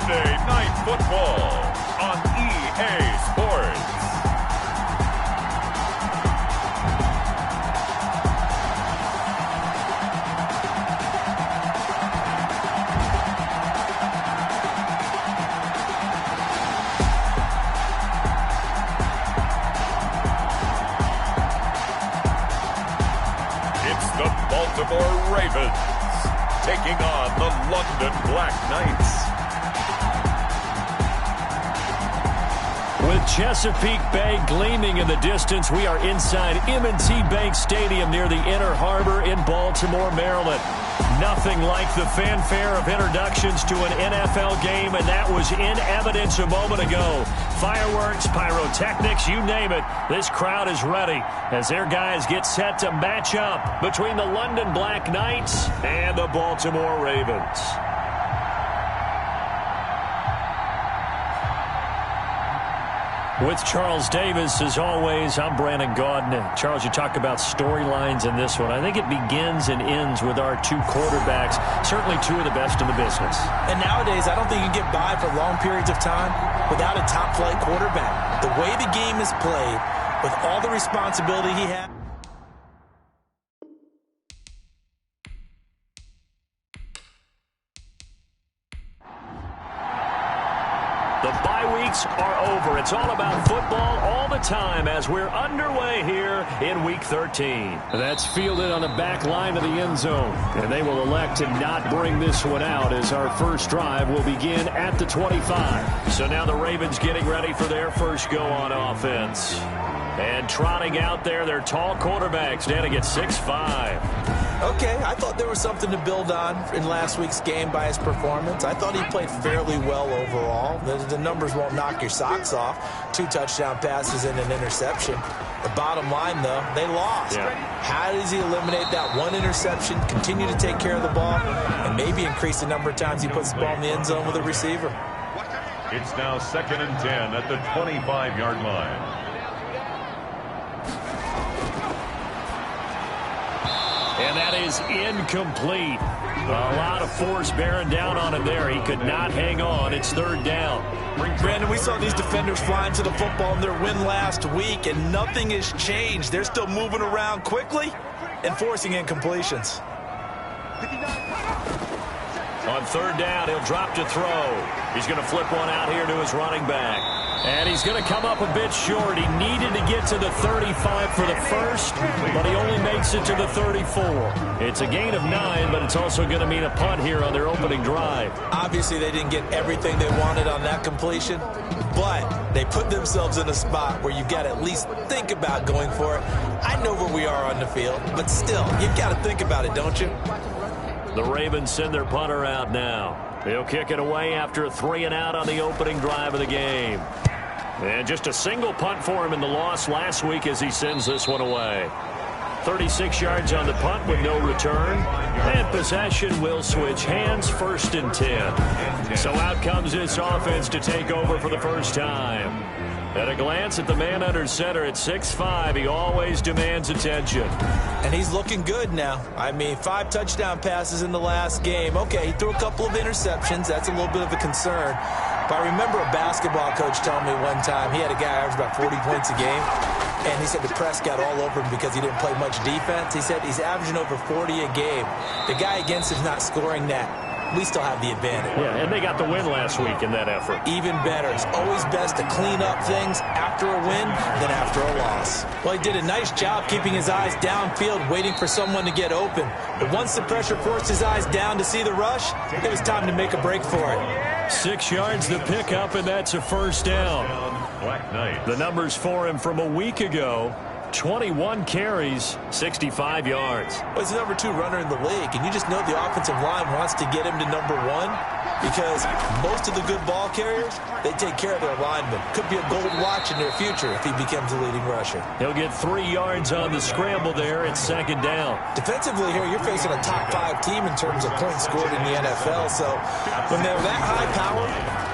Monday Night Football on EA Sports. It's the Baltimore Ravens taking on the London BlackKnights. With Chesapeake Bay gleaming in the distance, we are inside M&T Bank Stadium near the Inner Harbor in Baltimore, Maryland. Nothing like the fanfare of introductions to an NFL game, and that was in evidence a moment ago. Fireworks, pyrotechnics, you name it. This crowd is ready as their guys get set to match up between the London BlackKnights and the Baltimore Ravens. With Charles Davis, as always, I'm Brandon Gaudin. Charles, you talk about storylines in this one. I think it begins and ends with our two quarterbacks, certainly two of the best in the business. And nowadays, I don't think you get by for long periods of time without a top-flight quarterback. The way the game is played, with all the responsibility he has. The bye weeks are over. It's all about football all the time as we're underway here in Week 13. That's fielded on the back line of the end zone. And they will elect to not bring this one out as our first drive will begin at the 25. So now the Ravens getting ready for their first go on offense. And trotting out there, their tall quarterbacks standing at 6'5". Okay, I thought there was something to build on in last week's game by his performance. I thought he played fairly well overall. The numbers won't knock your socks off. 2 touchdown passes and an interception. The bottom line, though, they lost. Yeah. How does he eliminate that one interception, continue to take care of the ball, and maybe increase the number of times he puts the ball in the end zone with a receiver? It's now 2nd and 10 at the 25-yard line. And that is incomplete. A lot of force bearing down on him there. He could not hang on. It's 3rd down. Brandon, we saw these defenders flying to the football in their win last week, and nothing has changed. They're still moving around quickly and forcing incompletions. On 3rd down, he'll drop to throw. He's going to flip one out here to his running back. And he's going to come up a bit short. He needed to get to the 35 for the first, but he only makes it to the 34. It's a gain of 9, but it's also going to mean a punt here on their opening drive. Obviously, they didn't get everything they wanted on that completion, but they put themselves in a spot where you've got to at least think about going for it. I know where we are on the field, but still, you've got to think about it, don't you? The Ravens send their punter out now. He'll kick it away after a 3-and-out on the opening drive of the game. And just a single punt for him in the loss last week as he sends this one away. 36 yards on the punt with no return. And possession will switch hands, 1st and 10. So out comes this offense to take over for the first time. At a glance at the man under center at 6'5", he always demands attention. And he's looking good now. I mean, 5 touchdown passes in the last game. Okay, he threw a couple of interceptions. That's a little bit of a concern. But I remember a basketball coach telling me one time, he had a guy average about 40 points a game, and he said the press got all over him because he didn't play much defense. He said he's averaging over 40 a game. The guy against him's not scoring that. We still have the advantage. Yeah, and they got the win last week in that effort. Even better. It's always best to clean up things after a win than after a loss. Well, he did a nice job keeping his eyes downfield, waiting for someone to get open. But once the pressure forced his eyes down to see the rush, it was time to make a break for it. 6 yards the pickup, and that's a 1st down. The numbers for him from a week ago. 21 carries, 65 yards. Well, he's the number 2 runner in the league, and you just know the offensive line wants to get him to number 1 because most of the good ball carriers, they take care of their linemen. Could be a gold watch in their future if he becomes a leading rusher. He'll get 3 yards on the scramble there. It's 2nd down. Defensively here, you're facing a top 5 team in terms of points scored in the NFL, so when they're that high power,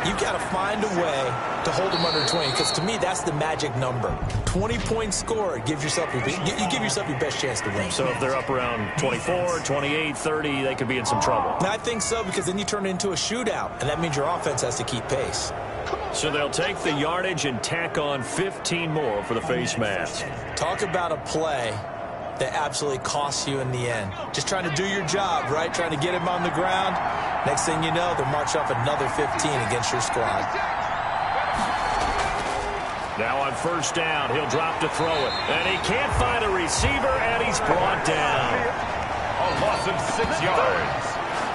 you've got to find a way to hold them under 20, because to me, that's the magic number. 20 points scored give yourself your best chance to win. So if they're up around 24, 28, 30, they could be in some trouble. And I think so, because then you turn it into a shootout, and that means your offense has to keep pace. So they'll take the yardage and tack on 15 more for the face mask. Talk about a play that absolutely costs you in the end. Just trying to do your job, right? Trying to get him on the ground. Next thing you know, they'll march off another 15 against your squad. Now on first down, he'll drop to throw it. And he can't find a receiver, and he's brought down. A loss of 6 yards.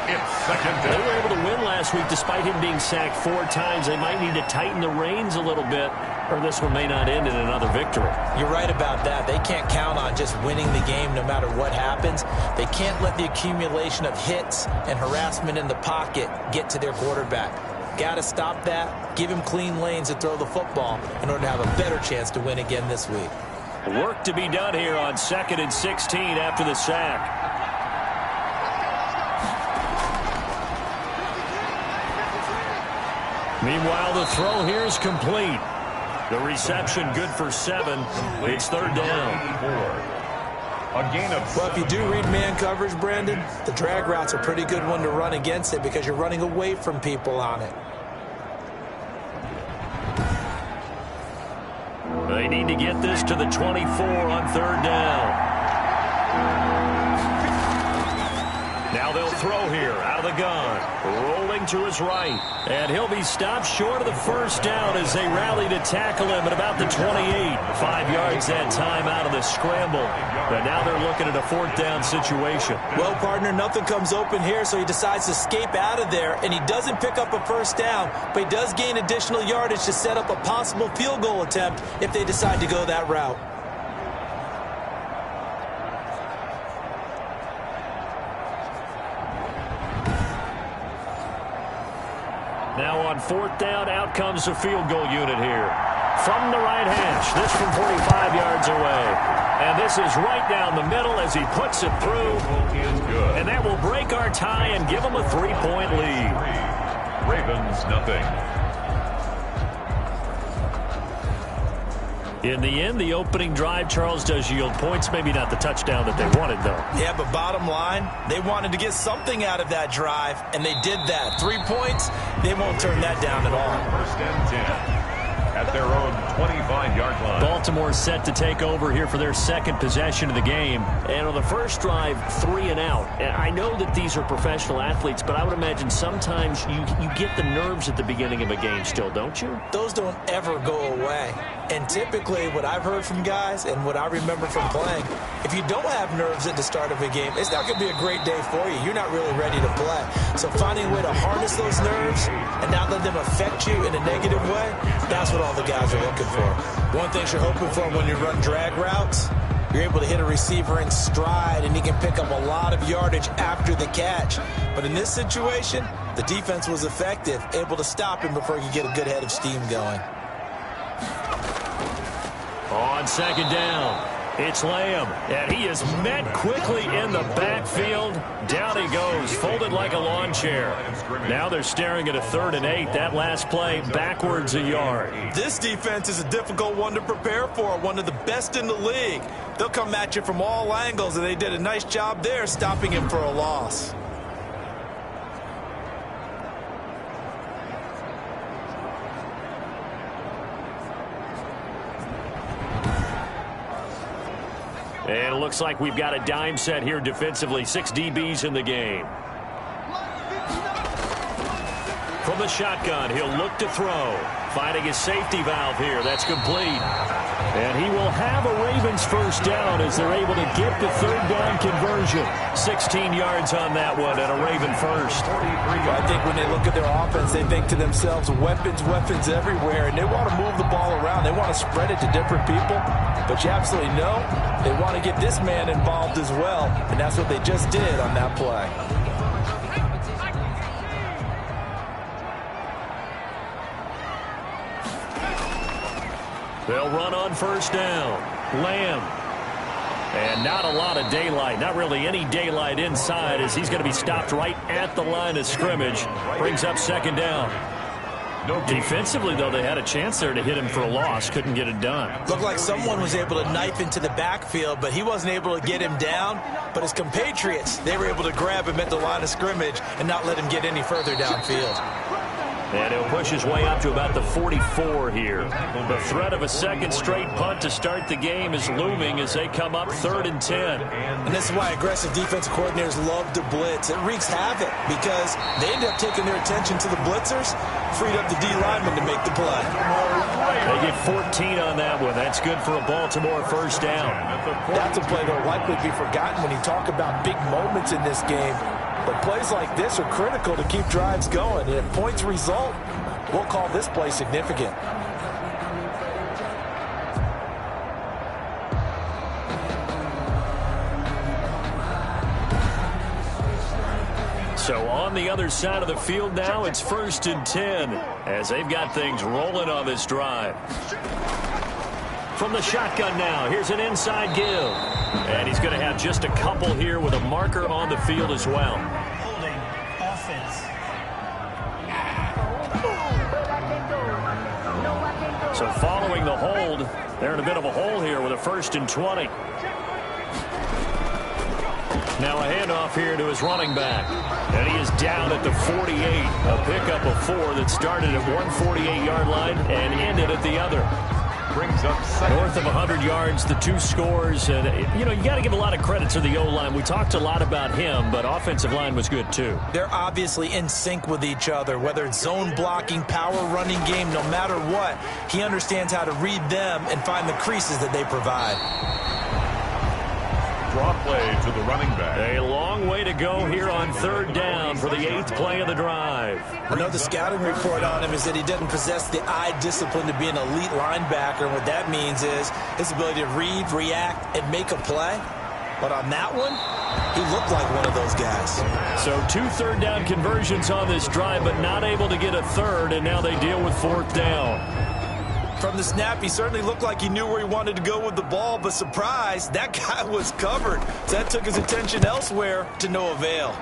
It's second down. They were able to win last week despite him being sacked 4 times. They might need to tighten the reins a little bit, or this one may not end in another victory. You're right about that. They can't count on just winning the game no matter what happens. They can't let the accumulation of hits and harassment in the pocket get to their quarterback. Got to stop that, give him clean lanes to throw the football in order to have a better chance to win again this week. Work to be done here on 2nd and 16 after the sack. Meanwhile, the throw here is complete. The reception good for 7. It's 3rd down. A gain of 7. Well, if you do read man coverage, Brandon, the drag route's a pretty good one to run against it because you're running away from people on it. They need to get this to the 24 on 3rd down. Now they'll throw here out of the gun. Rolling to his right. And he'll be stopped short of the first down as they rally to tackle him at about the 28. 5 yards that time out of the scramble. But now they're looking at a 4th down situation. Well, partner, nothing comes open here, so he decides to escape out of there, and he doesn't pick up a first down, but he does gain additional yardage to set up a possible field goal attempt if they decide to go that route. Now on 4th down, out comes the field goal unit here. From the right hash, this from 45 yards away. And this is right down the middle as he puts it through. And that will break our tie and give them a 3-point lead. Ravens, nothing. In the end, the opening drive, Charles, does yield points. Maybe not the touchdown that they wanted, though. Yeah, but bottom line, they wanted to get something out of that drive, and they did that. 3 points, they won't turn that down at all. 1st and 10. At their own 25-yard line. Baltimore set to take over here for their 2nd possession of the game. And on the first drive, 3 and out. And I know that these are professional athletes, but I would imagine sometimes you get the nerves at the beginning of a game still, don't you? Those don't ever go away. And typically what I've heard from guys and what I remember from playing, if you don't have nerves at the start of a game, it's not going to be a great day for you. You're not really ready to play. So finding a way to harness those nerves and not let them affect you in a negative way, that's what all the guys are looking for. One thing you're hoping for when you run drag routes, you're able to hit a receiver in stride and he can pick up a lot of yardage after the catch. But in this situation, the defense was effective, able to stop him before he could get a good head of steam going. On 2nd down, it's Lamb, and he is met quickly in the backfield. Down he goes, folded like a lawn chair. Now they're staring at a 3rd and 8. That last play, backwards a yard. This defense is a difficult one to prepare for, one of the best in the league. They'll come at you from all angles, and they did a nice job there stopping him for a loss. And it looks like we've got a dime set here defensively. 6 DBs in the game. From the shotgun, he'll look to throw. Finding his safety valve here. That's complete. And he will have a Ravens first down as they're able to get the 3rd down conversion. 16 yards on that one and a Raven first. Well, I think when they look at their offense, they think to themselves, weapons, weapons everywhere, and they want to move the ball around. They want to spread it to different people. But you absolutely know they want to get this man involved as well, and that's what they just did on that play. They'll run on first down. Lamb. And not a lot of daylight. Not really any daylight inside as he's going to be stopped right at the line of scrimmage. Brings up 2nd down. No gain. Defensively, though, they had a chance there to hit him for a loss. Couldn't get it done. Looked like someone was able to knife into the backfield, but he wasn't able to get him down. But his compatriots, they were able to grab him at the line of scrimmage and not let him get any further downfield. And he'll push his way up to about the 44 here. The threat of a second straight punt to start the game is looming as they come up 3rd and 10. And this is why aggressive defensive coordinators love to blitz. It wreaks havoc because they end up taking their attention to the blitzers, freed up the D lineman to make the play. They get 14 on that one. That's good for a Baltimore first down. That's a play that will likely be forgotten when you talk about big moments in this game. But plays like this are critical to keep drives going. And if points result, we'll call this play significant. So on the other side of the field now, it's 1st and 10 as they've got things rolling on this drive. From the shotgun now, here's an inside give. And he's going to have just a couple here with a marker on the field as well. Holding offense. So following the hold, they're in a bit of a hole here with a 1st and 20. Now a handoff here to his running back. And he is down at the 48. A pickup of 4 that started at one 48-yard line and ended at the other. Brings up second. North of 100 yards, the 2 scores. And, you know, you got to give a lot of credit to the O-line. We talked a lot about him, but offensive line was good too. They're obviously in sync with each other, whether it's zone blocking, power running game, no matter what. He understands how to read them and find the creases that they provide. Draw play to the running back. A long way to go here on 3rd down for the 8th play of the drive. I know the scouting report on him is that he doesn't possess the eye discipline to be an elite linebacker. And what that means is his ability to read, react, and make a play. But on that one, he looked like one of those guys. So 2 3rd down conversions on this drive, but not able to get a 3rd, and now they deal with 4th down. From the snap, he certainly looked like he knew where he wanted to go with the ball, but surprise, that guy was covered. So that took his attention elsewhere to no avail.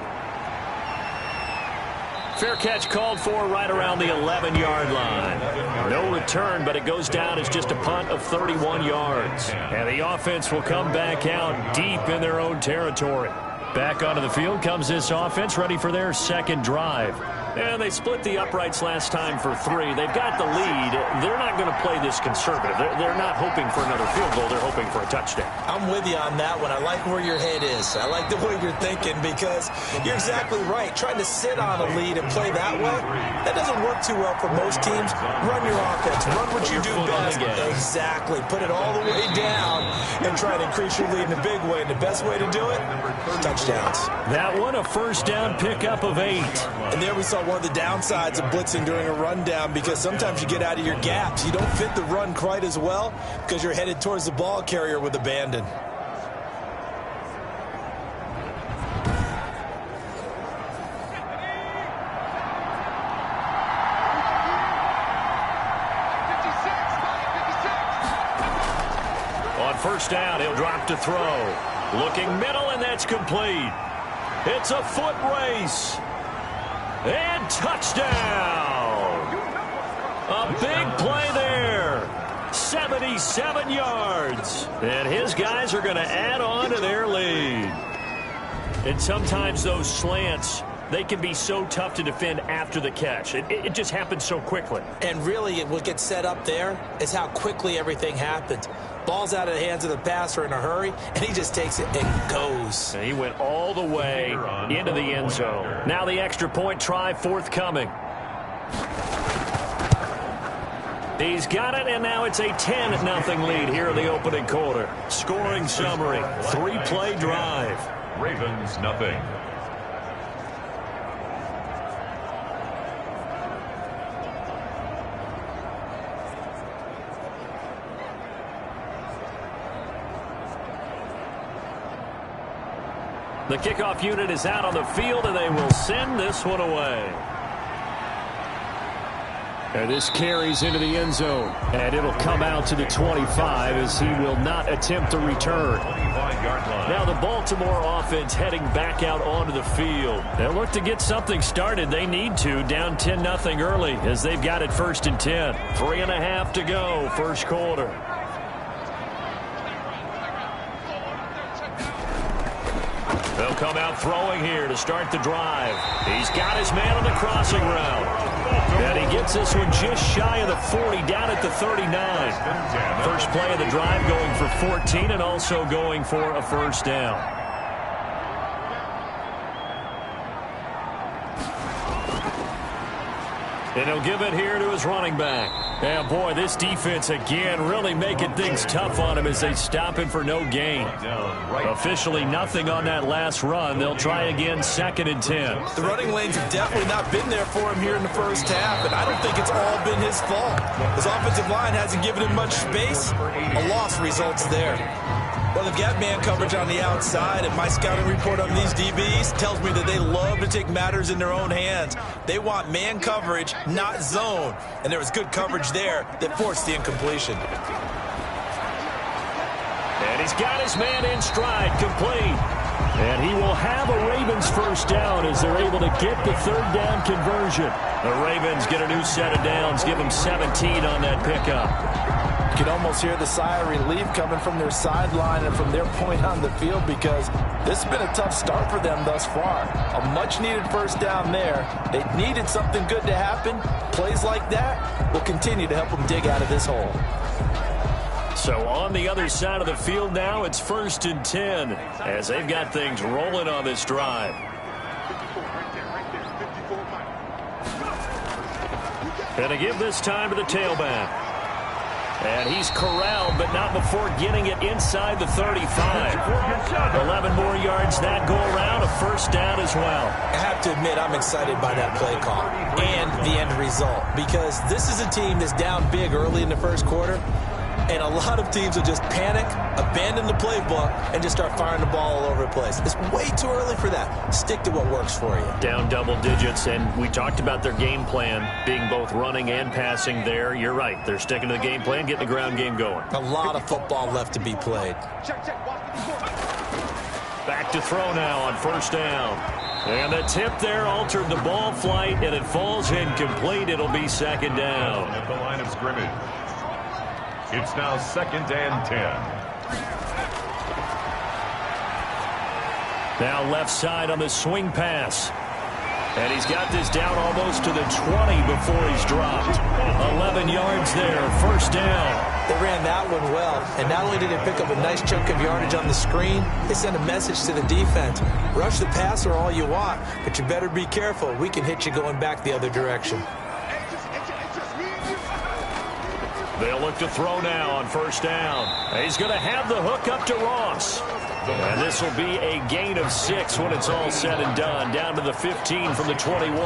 Fair catch called for right around the 11-yard line. No return, but it goes down as just a punt of 31 yards. And the offense will come back out deep in their own territory. Back onto the field comes this offense, ready for their 2nd drive. And they split the uprights last time for 3. They've got the lead. They're not going to play this conservative. They're not hoping for another field goal. They're hoping for a touchdown. I'm with you on that one. I like where your head is. I like the way you're thinking because you're exactly right. Trying to sit on a lead and play that way, that doesn't work too well for most teams. Run your offense. Run what you do best. Exactly. Put it all the way down and try to increase your lead in a big way. And the best way to do it, touchdowns. That one, a 1st down pickup of 8. And there we saw one of the downsides of blitzing during a rundown because sometimes you get out of your gaps. You don't fit the run quite as well because you're headed towards the ball carrier with abandon. On 1st down, he'll drop to throw. Looking middle, and that's complete. It's a foot race. And touchdown! A big play there. 77 yards. And his guys are going to add on to their lead. And sometimes those slants, they can be so tough to defend after the catch. It just happens so quickly. And really, what gets set up there is how quickly everything happens. Ball's out of the hands of the passer in a hurry, and he just takes it and goes. And he went all the way into the end zone. Now the extra point try forthcoming. He's got it, and now it's a 10-0 lead here in the opening quarter. Scoring summary, 3-play drive. Ravens, nothing. The kickoff unit is out on the field, and they will send this one away. And this carries into the end zone. And it'll come out to the 25 as he will not attempt to return. Now the Baltimore offense heading back out onto the field. They'll look to get something started. They need to. Down 10-0 early as they've got it 1st and 10. 3.5 to go, first quarter. They'll come out throwing here to start the drive. He's got his man on the crossing route. And he gets this one just shy of the 40, down at the 39. First play of the drive going for 14 and also going for a first down. And he'll give it here to his running back. And boy, this defense again really making things tough on him as they stop him for no gain. Officially nothing on that last run. They'll try again 2nd and 10. The running lanes have definitely not been there for him here in the first half, and I don't think it's all been his fault. His offensive line hasn't given him much space. A loss results there. Well, they've got man coverage on the outside, and my scouting report on these DBs tells me that they love to take matters in their own hands. They want man coverage, not zone. And there was good coverage there that forced the incompletion. And he's got his man in stride, complete. And he will have a Ravens first down as they're able to get the 3rd down conversion. The Ravens get a new set of downs, give them 17 on that pickup. You can almost hear the sigh of relief coming from their sideline and from their point on the field because this has been a tough start for them thus far. A much-needed first down there. They needed something good to happen. Plays like that will continue to help them dig out of this hole. So on the other side of the field now, it's 1st and 10 as they've got things rolling on this drive. And to give this time to the tailback. And he's corralled, but not before getting it inside the 35. 11 more yards that go around, a first down as well. I have to admit, I'm excited by that play call and the end result because this is a team that's down big early in the first quarter, and a lot of teams will just panic, abandon the playbook, and just start firing the ball all over the place. It's way too early for that. Stick to what works for you. Down double digits, and we talked about their game plan being both running and passing there. You're right. They're sticking to the game plan, getting the ground game going. A lot of football left to be played. Back to throw now on first down. And the tip there altered the ball flight, and it falls incomplete. It'll be 2nd down. At the line of scrimmage. It's now 2nd and 10. Now left side on the swing pass. And he's got this down almost to the 20 before he's dropped. 11 yards there, first down. They ran that one well, and not only did they pick up a nice chunk of yardage on the screen, they sent a message to the defense. Rush the passer all you want, but you better be careful. We can hit you going back the other direction. They'll look to throw now on first down. He's going to have the hook up to Ross. And this will be a gain of 6 when it's all said and done. Down to the 15 from the 21.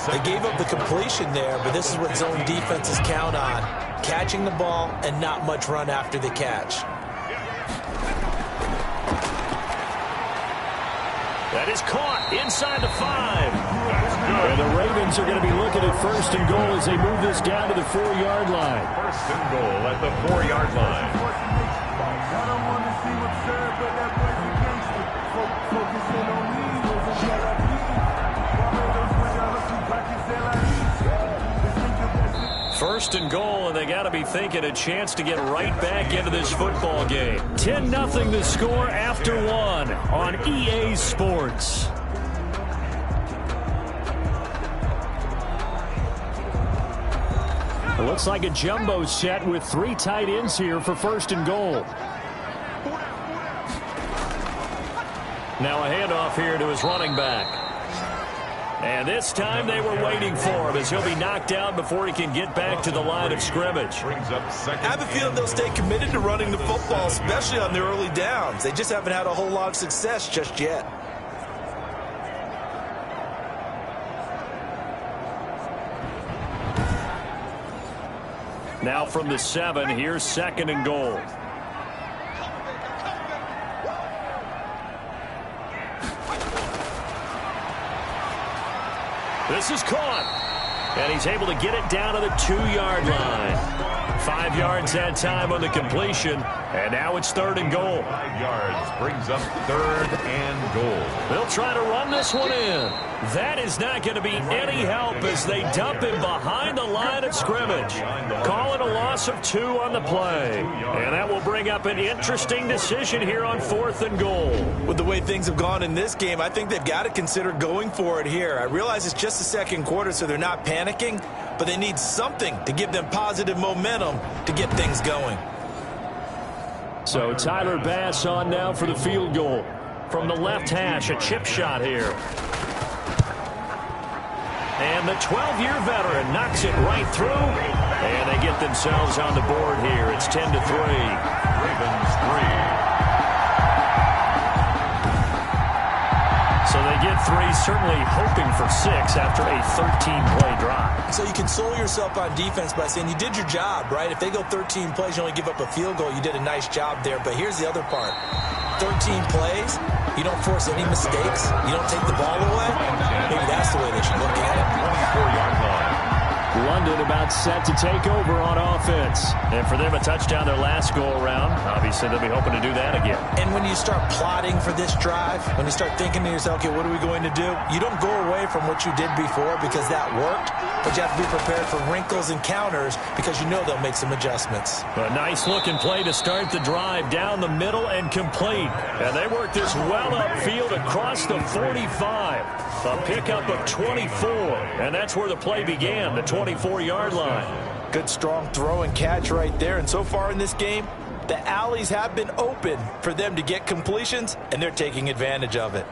They gave up the completion there, but this is what zone defenses count on. Catching the ball and not much run after the catch. That is caught inside the 5. And the Ravens are going to be looking at 1st and goal as they move this down to the 4-yard line. 1st and goal at the 4-yard line. First and goal, and they got to be thinking a chance to get right back into this football game. 10-0 the score after 1 on EA Sports. It looks like a jumbo set with 3 tight ends here for 1st and goal. Now a handoff here to his running back. And this time they were waiting for him as he'll be knocked out before he can get back to the line of scrimmage. I have a feeling they'll stay committed to running the football, especially on their early downs. They just haven't had a whole lot of success just yet. Now from the 7, here's 2nd and goal. This is caught. And he's able to get it down to the 2-yard line. 5 yards that time on the completion. And now it's 3rd and goal. 5 yards brings up 3rd and goal. They'll try to run this one in. That is not going to be any help as they dump him behind the line of scrimmage. Call it a loss of 2 on the play. And that will bring up an interesting decision here on 4th and goal. With the way things have gone in this game, I think they've got to consider going for it here. I realize it's just the second quarter, so they're not panicking, but they need something to give them positive momentum to get things going. So Tyler Bass on now for the field goal. From the left hash, a chip shot here. And the 12-year veteran knocks it right through. And they get themselves on the board here. It's 10-3. Ravens 3. So they get 3, certainly hoping for 6 after a 13-play drive. So you console yourself on defense by saying you did your job, right? If they go 13 plays, you only give up a field goal, you did a nice job there. But here's the other part. 13 plays, you don't force any mistakes, you don't take the ball away. Maybe that's the way they should look at it. 24-yard line. London about set to take over on offense. And for them, a touchdown their last go-around. Obviously, they'll be hoping to do that again. And when you start plotting for this drive, when you start thinking to yourself, okay, what are we going to do? You don't go away from what you did before because that worked, but you have to be prepared for wrinkles and counters because you know they'll make some adjustments. A nice-looking play to start the drive down the middle and complete. And they work this well upfield across the 45. A pickup of 24, and that's where the play began, the 24-yard line. Good strong throw and catch right there. And so far in this game, the alleys have been open for them to get completions, and they're taking advantage of it.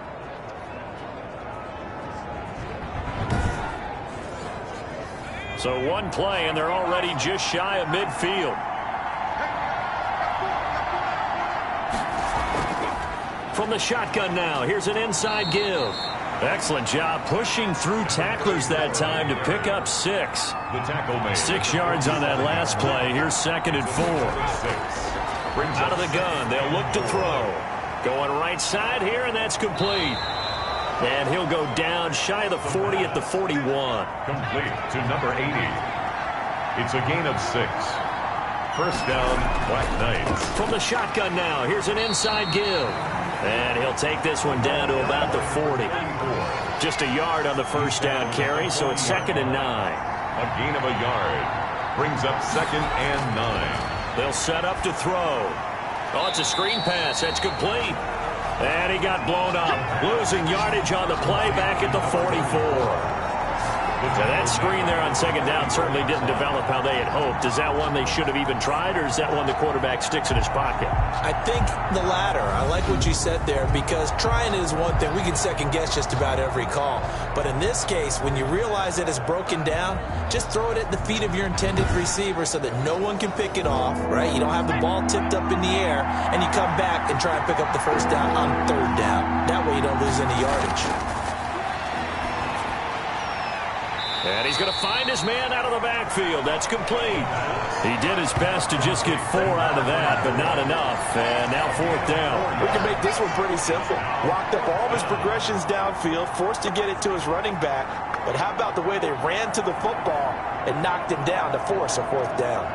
So one play, and they're already just shy of midfield. From the shotgun now, here's an inside give. Excellent job pushing through tacklers that time to pick up 6. The tackle made. 6 yards on that last play. Here's 2nd and 4. Out of the gun, they'll look to throw. Going right side here, and that's complete. And he'll go down shy of the 40 at the 41. Complete to number 80. It's a gain of 6. First down, Black Knights. From the shotgun now, here's an inside give. And he'll take this one down to about the 40. Just a yard on the first down carry, so it's 2nd and 9. A gain of a yard. Brings up 2nd and 9. They'll set up to throw. Oh, it's a screen pass. That's complete. And he got blown up. Losing yardage on the play back at the 44. So that screen there on 2nd down certainly didn't develop how they had hoped. Is that one they should have even tried, or is that one the quarterback sticks in his pocket? I think the latter. I like what you said there, because trying is one thing. We can second guess just about every call. But in this case, when you realize that it's broken down, just throw it at the feet of your intended receiver so that no one can pick it off, right? You don't have the ball tipped up in the air, and you come back and try and pick up the first down on 3rd down. That way you don't lose any yardage. And he's going to find his man out of the backfield. That's complete. He did his best to just get 4 out of that, but not enough. And now 4th down. We can make this one pretty simple. Locked up all of his progressions downfield, forced to get it to his running back. But how about the way they ran to the football and knocked him down to force a 4th down?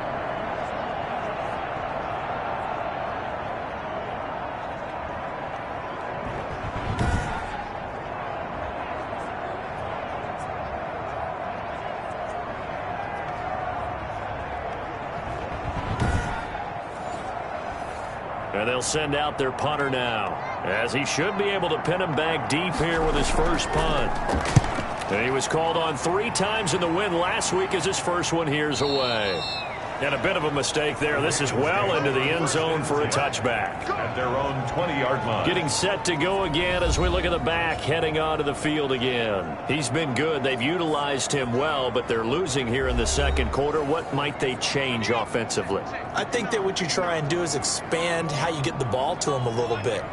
And they'll send out their punter now, as he should be able to pin him back deep here with his first punt. And he was called on 3 times in the win last week as his first one here's away. And a bit of a mistake there. This is well into the end zone for a touchback. At their own 20-yard line. Getting set to go again as we look at the back, heading onto the field again. He's been good. They've utilized him well, but they're losing here in the second quarter. What might they change offensively? I think that what you try and do is expand how you get the ball to him a little bit.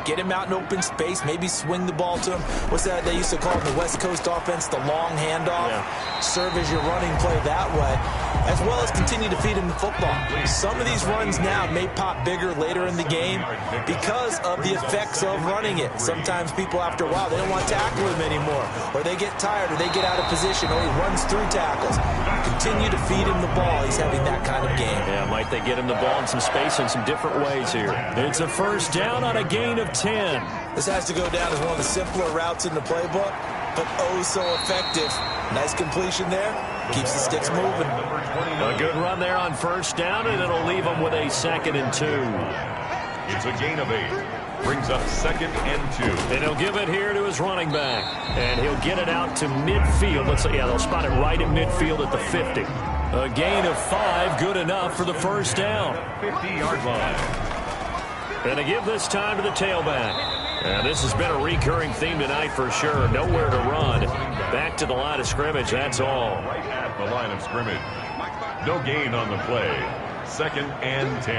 Get him out in open space, maybe swing the ball to him. What's that they used to call in the West Coast offense, the long handoff? Yeah. Serve as your running play that way, as well as continue to feed him the football. Some of these runs now may pop bigger later in the game because of the effects of running it. Sometimes people, after a while, they don't want to tackle him anymore, or they get tired, or they get out of position, or he runs through tackles. Continue to feed him the ball. He's having that kind of game. Yeah, might they get him the ball in some space in some different ways here. It's a first down on a gain of 10. This has to go down as one of the simpler routes in the playbook, but oh so effective. Nice completion there. Keeps the sticks moving. A good run there on first down, and it'll leave them with a 2nd and 2. It's a gain of 8. Brings up 2nd and 2. And he'll give it here to his running back. And he'll get it out to midfield. Let's say, yeah, they'll spot it right at midfield at the 50. A gain of 5, good enough for the first down. 50-yard line. And to give this time to the tailback. And this has been a recurring theme tonight for sure. Nowhere to run. Back to the line of scrimmage, that's all. Right at the line of scrimmage. No gain on the play. 2nd and 10.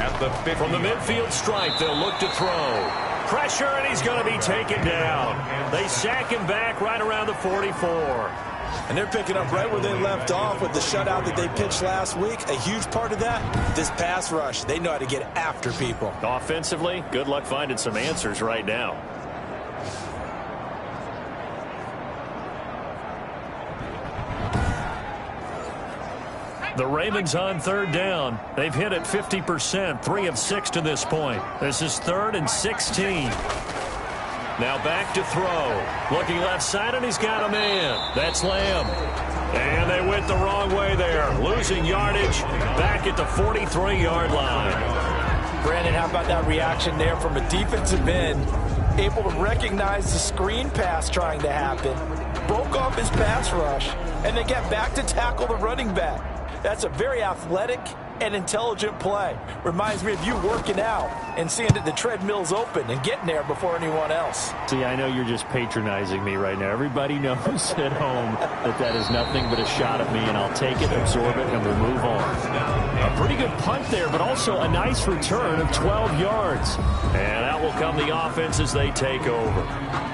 At the 50. From the midfield stripe, they'll look to throw. Pressure, and he's going to be taken down. They sack him back right around the 44. And they're picking up right where they left off with the shutout that they pitched last week. A huge part of that, this pass rush. They know how to get after people. Offensively, good luck finding some answers right now. The Ravens on 3rd down. They've hit it 50%, 3 of 6 to this point. This is 3rd and 16. Now back to throw. Looking left side, and he's got a man. That's Lamb. And they went the wrong way there. Losing yardage back at the 43-yard line. Brandon, how about that reaction there from a defensive end? Able to recognize the screen pass trying to happen. Broke off his pass rush, and then get back to tackle the running back. That's a very athletic and intelligent play. Reminds me of you working out and seeing that the treadmill's open and getting there before anyone else. See, I know you're just patronizing me right now. Everybody knows at home that that is nothing but a shot at me, and I'll take it, absorb it, and we'll move on. A pretty good punt there, but also a nice return of 12 yards. And out will come the offense as they take over.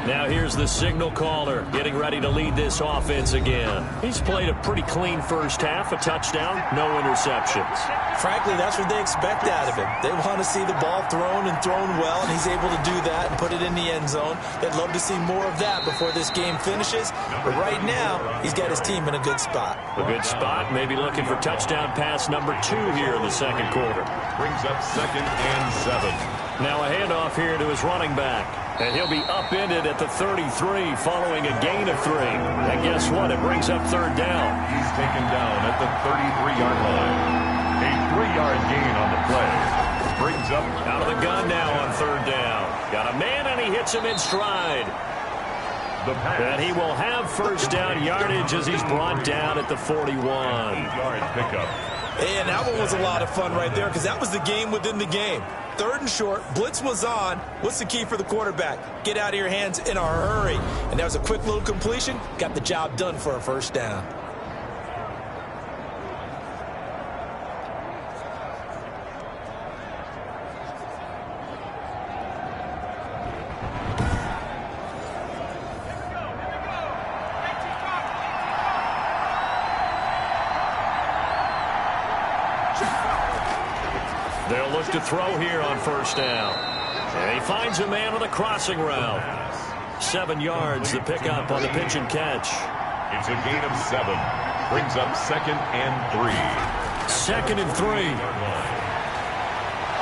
Now here's the signal caller getting ready to lead this offense again. He's played a pretty clean first half, a touchdown, no interceptions. Frankly, that's what they expect out of him. They want to see the ball thrown and thrown well, and he's able to do that and put it in the end zone. They'd love to see more of that before this game finishes. But right now, he's got his team in a good spot. A good spot, maybe looking for touchdown pass number 2 here in the 2nd quarter. Brings up 2nd and 7. Now a handoff here to his running back. And he'll be upended at the 33 following a gain of 3. And guess what? It brings up 3rd down. He's taken down at the 33-yard line. A 3-yard gain on the play. Brings up out of the gun now on 3rd down. Got a man, and he hits him in stride. the pass. And he will have first down yardage as he's brought down at the 41. 8-yard pickup. And that one was a lot of fun right there because that was the game within the game. 3rd and short, blitz was on. What's the key for the quarterback? Get out of your hands in a hurry. And that was a quick little completion. Got the job done for a first down. They'll look to throw here on first down. And he finds a man on the crossing route. 7 yards, the pickup on the pitch and catch. It's a gain of 7. Brings up 2nd and 3. 2nd and 3.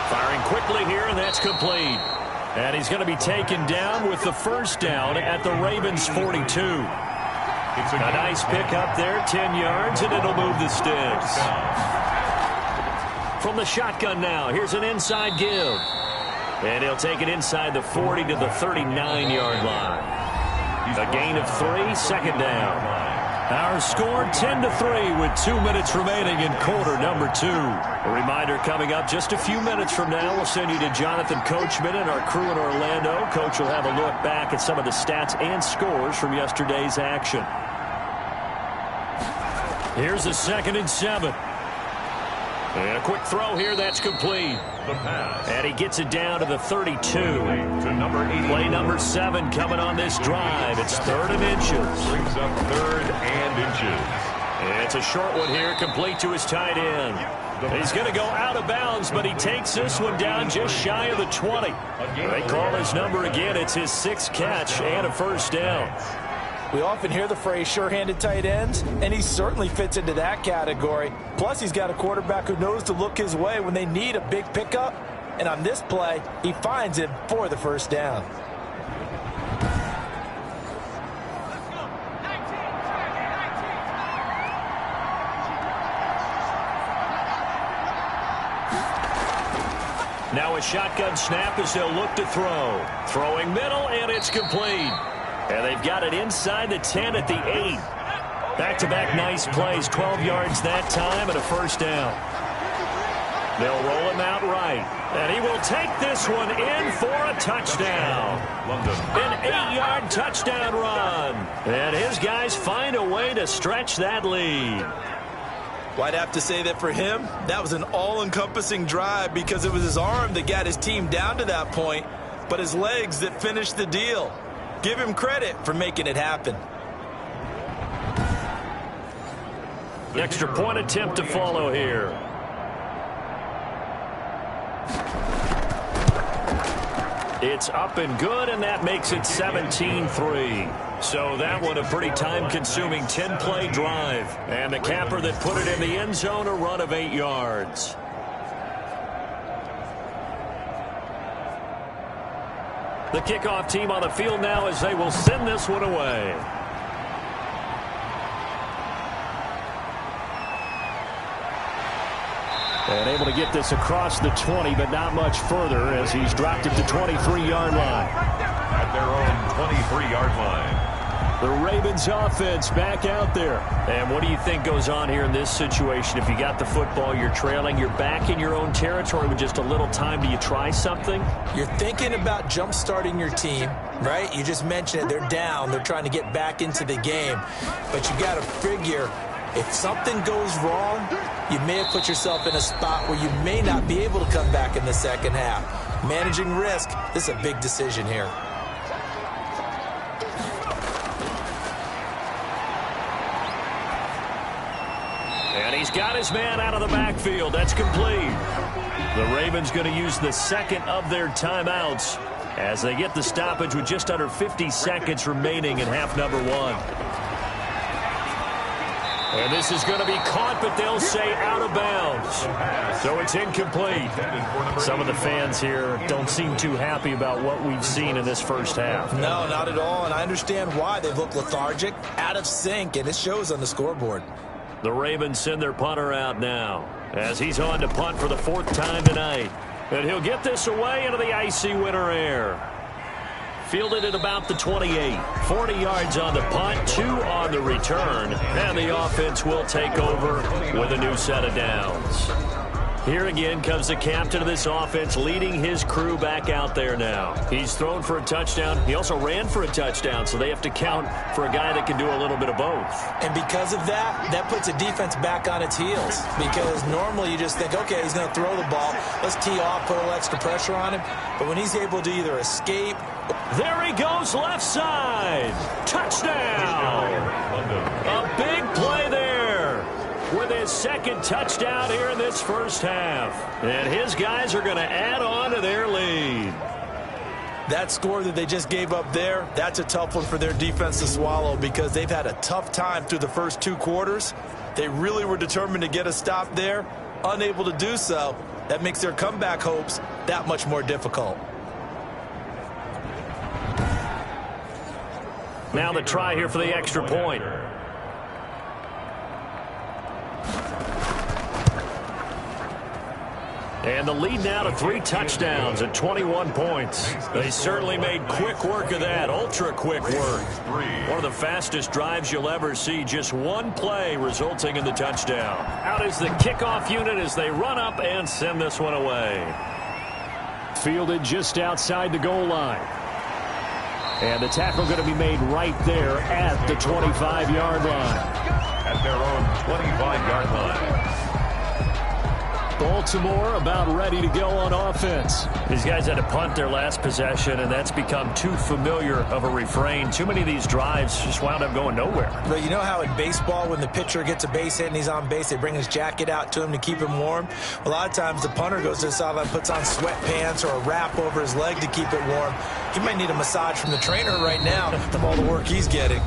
Firing quickly here, and that's complete. And he's going to be taken down with the first down at the Ravens' 42. It's a nice pickup there, 10 yards, and it'll move the sticks. From the shotgun now, here's an inside give. And he'll take it inside the 40 to the 39-yard line. A gain of 3, 2nd down. Our score 10-3 with 2 minutes remaining in quarter number 2. A reminder coming up just a few minutes from now, we'll send you to Jonathan Coachman and our crew in Orlando. Coach will have a look back at some of the stats and scores from yesterday's action. Here's a 2nd and 7. And a quick throw here, that's complete. The pass. And he gets it down to the 32. To number 80. Play number 7 coming on this drive. It's 3rd and inches. Brings up 3rd and inches. It's a short one here, complete to his tight end. He's going to go out of bounds, but he takes this one down just shy of the 20. They call his number again. It's his 6th catch and a first down. We often hear the phrase sure-handed tight ends, and he certainly fits into that category. Plus, he's got a quarterback who knows to look his way when they need a big pickup. And on this play, he finds it for the first down. Now a shotgun snap as they'll look to throw. Throwing middle, and it's complete. And they've got it inside the 10 at the 8. Back-to-back nice plays, 12 yards that time and a first down. They'll roll him out right. And he will take this one in for a touchdown. An 8-yard touchdown run. And his guys find a way to stretch that lead. Well, I'd have to say that for him, that was an all-encompassing drive because it was his arm that got his team down to that point, but his legs that finished the deal. Give him credit for making it happen. Extra point attempt to follow here. It's up and good, and that makes it 17-3. So that one a pretty time-consuming 10-play drive. And the capper that put it in the end zone, a run of 8 yards. The kickoff team on the field now as they will send this one away. And able to get this across the 20, but not much further as he's dropped it to 23-yard line. At their own 23-yard line. The Ravens offense back out there. And what do you think goes on here in this situation? If you got the football, you're trailing, you're back in your own territory with just a little time. Do you try something? You're thinking about jump-starting your team, right? You just mentioned it. They're down. They're trying to get back into the game. But you got to figure if something goes wrong, you may have put yourself in a spot where you may not be able to come back in the second half. Managing risk, this is a big decision here. And he's got his man out of the backfield. That's complete. The Ravens going to use the second of their timeouts as they get the stoppage with just under 50 seconds remaining in half number 1. And this is going to be caught, but they'll say out of bounds. So it's incomplete. Some of the fans here don't seem too happy about what we've seen in this first half. No, not at all, and I understand why. They've looked lethargic, out of sync, and it shows on the scoreboard. The Ravens send their punter out now as he's on to punt for the 4th time tonight. And he'll get this away into the icy winter air. Fielded at about the 28. 40 yards on the punt, 2 on the return. And the offense will take over with a new set of downs. Here again comes the captain of this offense leading his crew back out there now. He's thrown for a touchdown. He also ran for a touchdown, so they have to count for a guy that can do a little bit of both. And because of that, that puts a defense back on its heels. Because normally you just think, okay, he's going to throw the ball. Let's tee off, put a little extra pressure on him. But when he's able to either escape. There he goes left side. Touchdown. A big play there. With his second touchdown here in this first half. And his guys are going to add on to their lead. That score that they just gave up there, that's a tough one for their defense to swallow because they've had a tough time through the first 2 quarters. They really were determined to get a stop there, unable to do so. That makes their comeback hopes that much more difficult. Now the try here for the extra point. And the lead now to 3 touchdowns and 21 points. They certainly made quick work of that, ultra quick work. One of the fastest drives you'll ever see, just 1 play resulting in the touchdown. Out is the kickoff unit as they run up and send this one away. Fielded just outside the goal line. And the tackle going to be made right there at the 25-yard line. At their own 25-yard line. Baltimore about ready to go on offense. These guys had to punt their last possession, and that's become too familiar of a refrain. Too many of these drives just wound up going nowhere. But you know how in baseball, when the pitcher gets a base hit and he's on base, they bring his jacket out to him to keep him warm? A lot of times the punter goes to the sideline, puts on sweatpants or a wrap over his leg to keep it warm. He might need a massage from the trainer right now from all the work he's getting.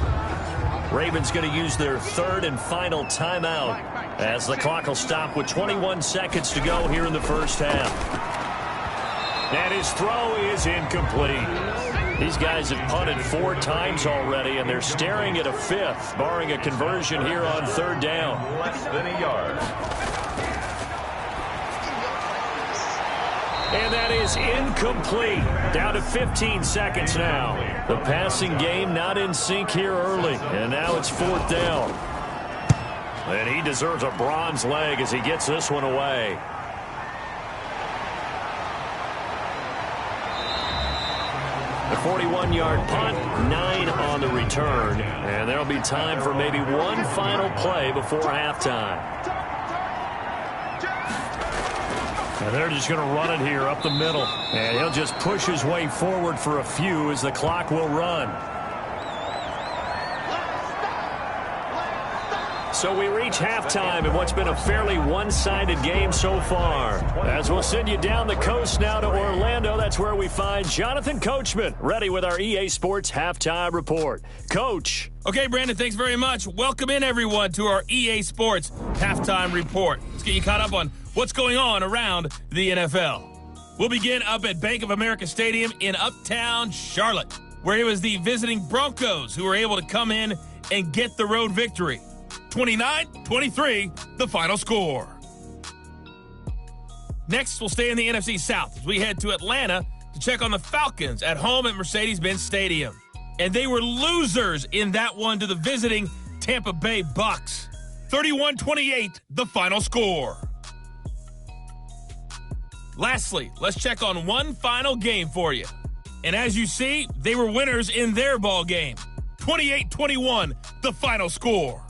Ravens going to use their third and final timeout as the clock will stop with 21 seconds to go here in the first half. And his throw is incomplete. These guys have punted 4 times already, and they're staring at a 5th, barring a conversion here on third down. Less than a yard. And that is incomplete. Down to 15 seconds now. The passing game not in sync here early. And now it's 4th down. And he deserves a bronze leg as he gets this one away. The 41-yard punt, 9 on the return. And there'll be time for maybe one final play before halftime. And they're just going to run it here up the middle. And he'll just push his way forward for a few as the clock will run. So we reach halftime in what's been a fairly one-sided game so far. As we'll send you down the coast now to Orlando, that's where we find Jonathan Coachman, ready with our EA Sports Halftime Report. Coach. Okay, Brandon, thanks very much. Welcome in, everyone, to our EA Sports Halftime Report. Let's get you caught up on what's going on around the NFL. We'll begin up at Bank of America Stadium in Uptown Charlotte, where it was the visiting Broncos who were able to come in and get the road victory. 29-23, the final score. Next, we'll stay in the NFC South as we head to Atlanta to check on the Falcons at home at Mercedes-Benz Stadium. And they were losers in that one to the visiting Tampa Bay Bucks. 31-28, the final score. Lastly, let's check on one final game for you. And as you see, they were winners in their ball game. 28-21, the final score.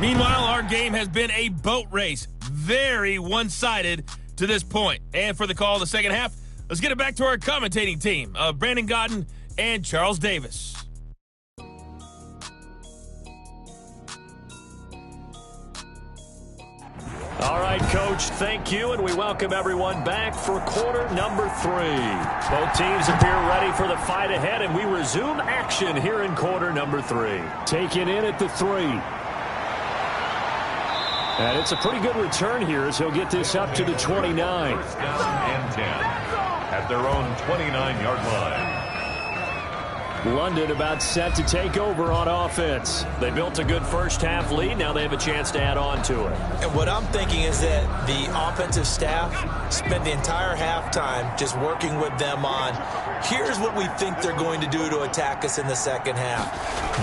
Meanwhile, our game has been a boat race. Very one-sided to this point. And for the call of the second half, let's get it back to our commentating team of Brandon Godden and Charles Davis. All right, Coach, thank you, and we welcome everyone back for quarter number 3. Both teams appear ready for the fight ahead, and we resume action here in quarter number 3. Taken in at the 3. And it's a pretty good return here as he'll get this up to the 29. First down and 10 at their own 29-yard line. London about set to take over on offense. They built a good first-half lead. Now they have a chance to add on to it. And what I'm thinking is that the offensive staff spent the entire halftime just working with them on, here's what we think they're going to do to attack us in the second half.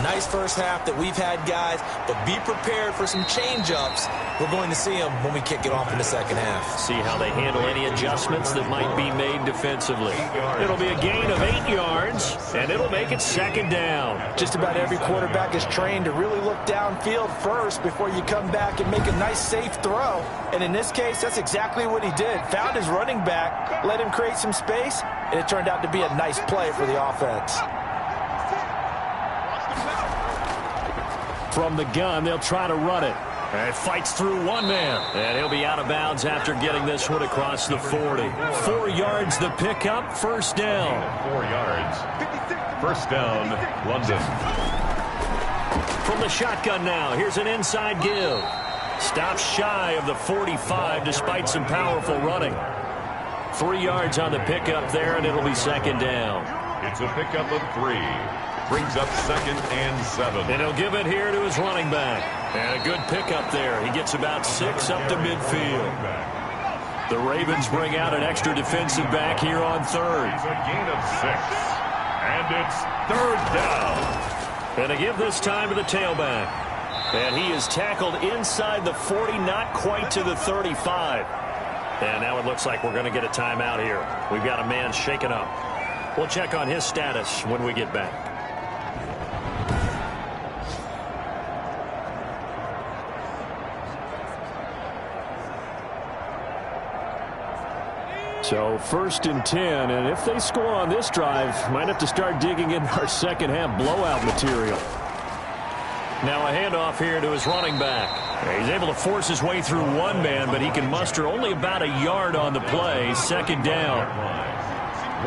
Nice first half that we've had, guys, but be prepared for some change-ups. We're going to see them when we kick it off in the second half. See how they handle any adjustments that might be made defensively. It'll be a gain of 8 yards, and it'll make it second down. Just about every quarterback is trained to really look downfield first before you come back and make a nice, safe throw. And in this case, that's exactly what he did. Found his running back, let him create some space, and it turned out to be a nice play for the offense. From the gun, they'll try to run it. And fights through one man. And he'll be out of bounds after getting this one across the 40. 4 yards the pickup, first down. 4 yards. First down, London. From the shotgun now, here's an inside give. Stops shy of the 45 despite some powerful running. 3 yards on the pickup there, and it'll be second down. It's a pickup of 3. Brings up second and 7. And he'll give it here to his running back. And a good pickup there. He gets about 6 up to midfield. The Ravens bring out an extra defensive back here on third. It's a gain of 6. And it's third down. And they give this time to the tailback. And he is tackled inside the 40, not quite to the 35. And now it looks like we're going to get a timeout here. We've got a man shaken up. We'll check on his status when we get back. So 1st and 10, and if they score on this drive, might have to start digging in our second half blowout material. Now a handoff here to his running back. He's able to force his way through one man, but he can muster only about a yard on the play. 2nd down.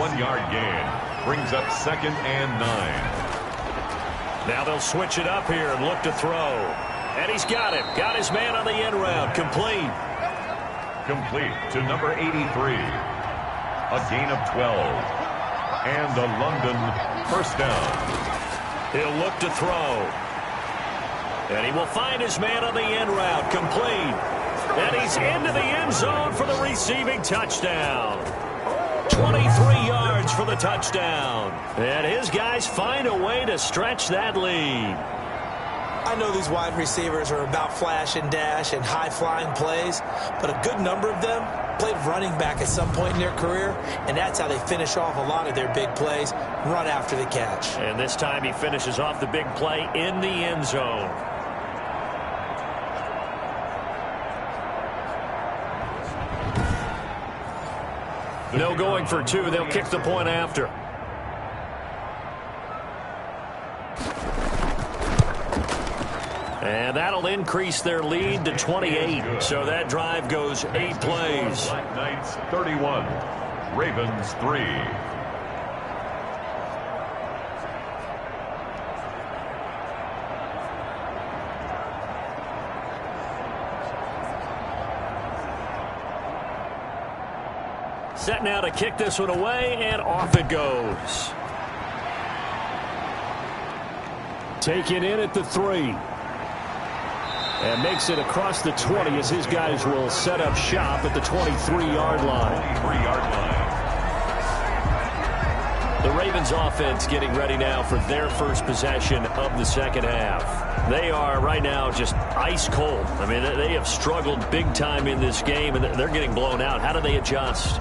1 yard gain brings up 2nd and 9. Now they'll switch it up here and look to throw. And he's got him. Got his man on the end route. Complete. Complete to number 83. A gain of 12. And a London first down. He'll look to throw. And he will find his man on the end route. Complete. And he's into the end zone for the receiving touchdown. 23 yards for the touchdown. And his guys find a way to stretch that lead. I know these wide receivers are about flash and dash and high-flying plays, but a good number of them played running back at some point in their career, and that's how they finish off a lot of their big plays, run after the catch. And this time he finishes off the big play in the end zone. No going for 2. They'll kick the point after. And that'll increase their lead to 28. So that drive goes 8 plays. BlackKnights 31. Ravens 3. Set now to kick this one away, and off it goes. Taken in at the 3. And makes it across the 20 as his guys will set up shop at the 23-yard line. 23-yard line. The Ravens offense getting ready now for their first possession of the second half. They are right now just ice cold. I mean, they have struggled big time in this game, and they're getting blown out. How do they adjust?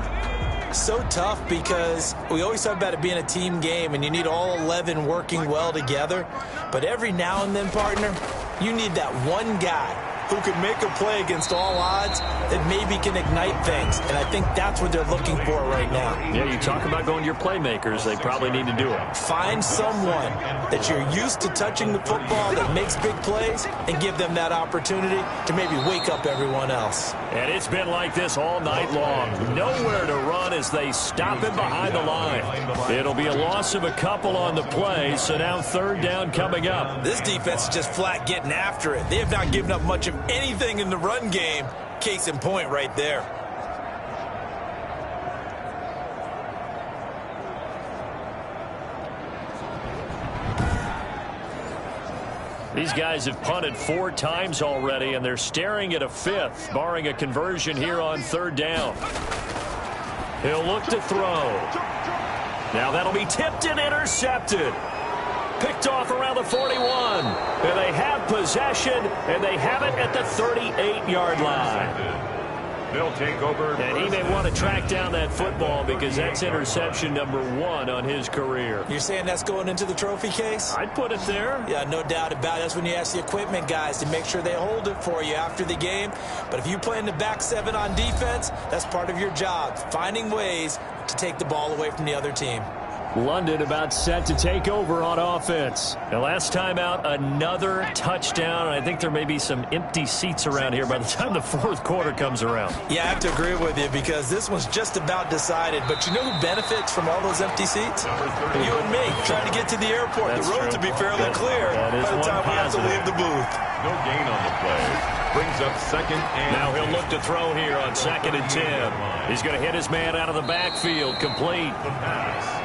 So tough because we always talk about it being a team game and you need all 11 working well together. But every now and then, partner, you need that one guy who can make a play against all odds that maybe can ignite things. And I think that's what they're looking for right now. Yeah, you talk about going to your playmakers. They probably need to do it. Find someone that you're used to touching the football that makes big plays and give them that opportunity to maybe wake up everyone else. And it's been like this all night long. Nowhere to run as they stop him behind the line. It'll be a loss of a couple on the play, so now 3rd down coming up. This defense is just flat getting after it. They have not given up much of anything in the run game. Case in point right there. These guys have punted 4 times already, and they're staring at a 5th, barring a conversion here on 3rd down. He'll look to throw. Now that'll be tipped and intercepted. Picked off around the 41. And they have possession, and they have it at the 38-yard line. They'll take over. And he may want to track down that football because that's interception number 1 on his career. You're saying that's going into the trophy case? I'd put it there. Yeah, no doubt about it. That's when you ask the equipment guys to make sure they hold it for you after the game. But if you play in the back 7 on defense, that's part of your job, finding ways to take the ball away from the other team. London about set to take over on offense. And last time out, another touchdown. And I think there may be some empty seats around here by the time the 4th quarter comes around. Yeah, I have to agree with you because this one's just about decided. But you know who benefits from all those empty seats? You and me, trying to get to the airport. That's the roads will be fairly clear by the time we have to leave the booth. No gain on the play. Brings up 2nd and... Now he'll look to throw here on 2nd and 10. He's going to hit his man out of the backfield. Complete.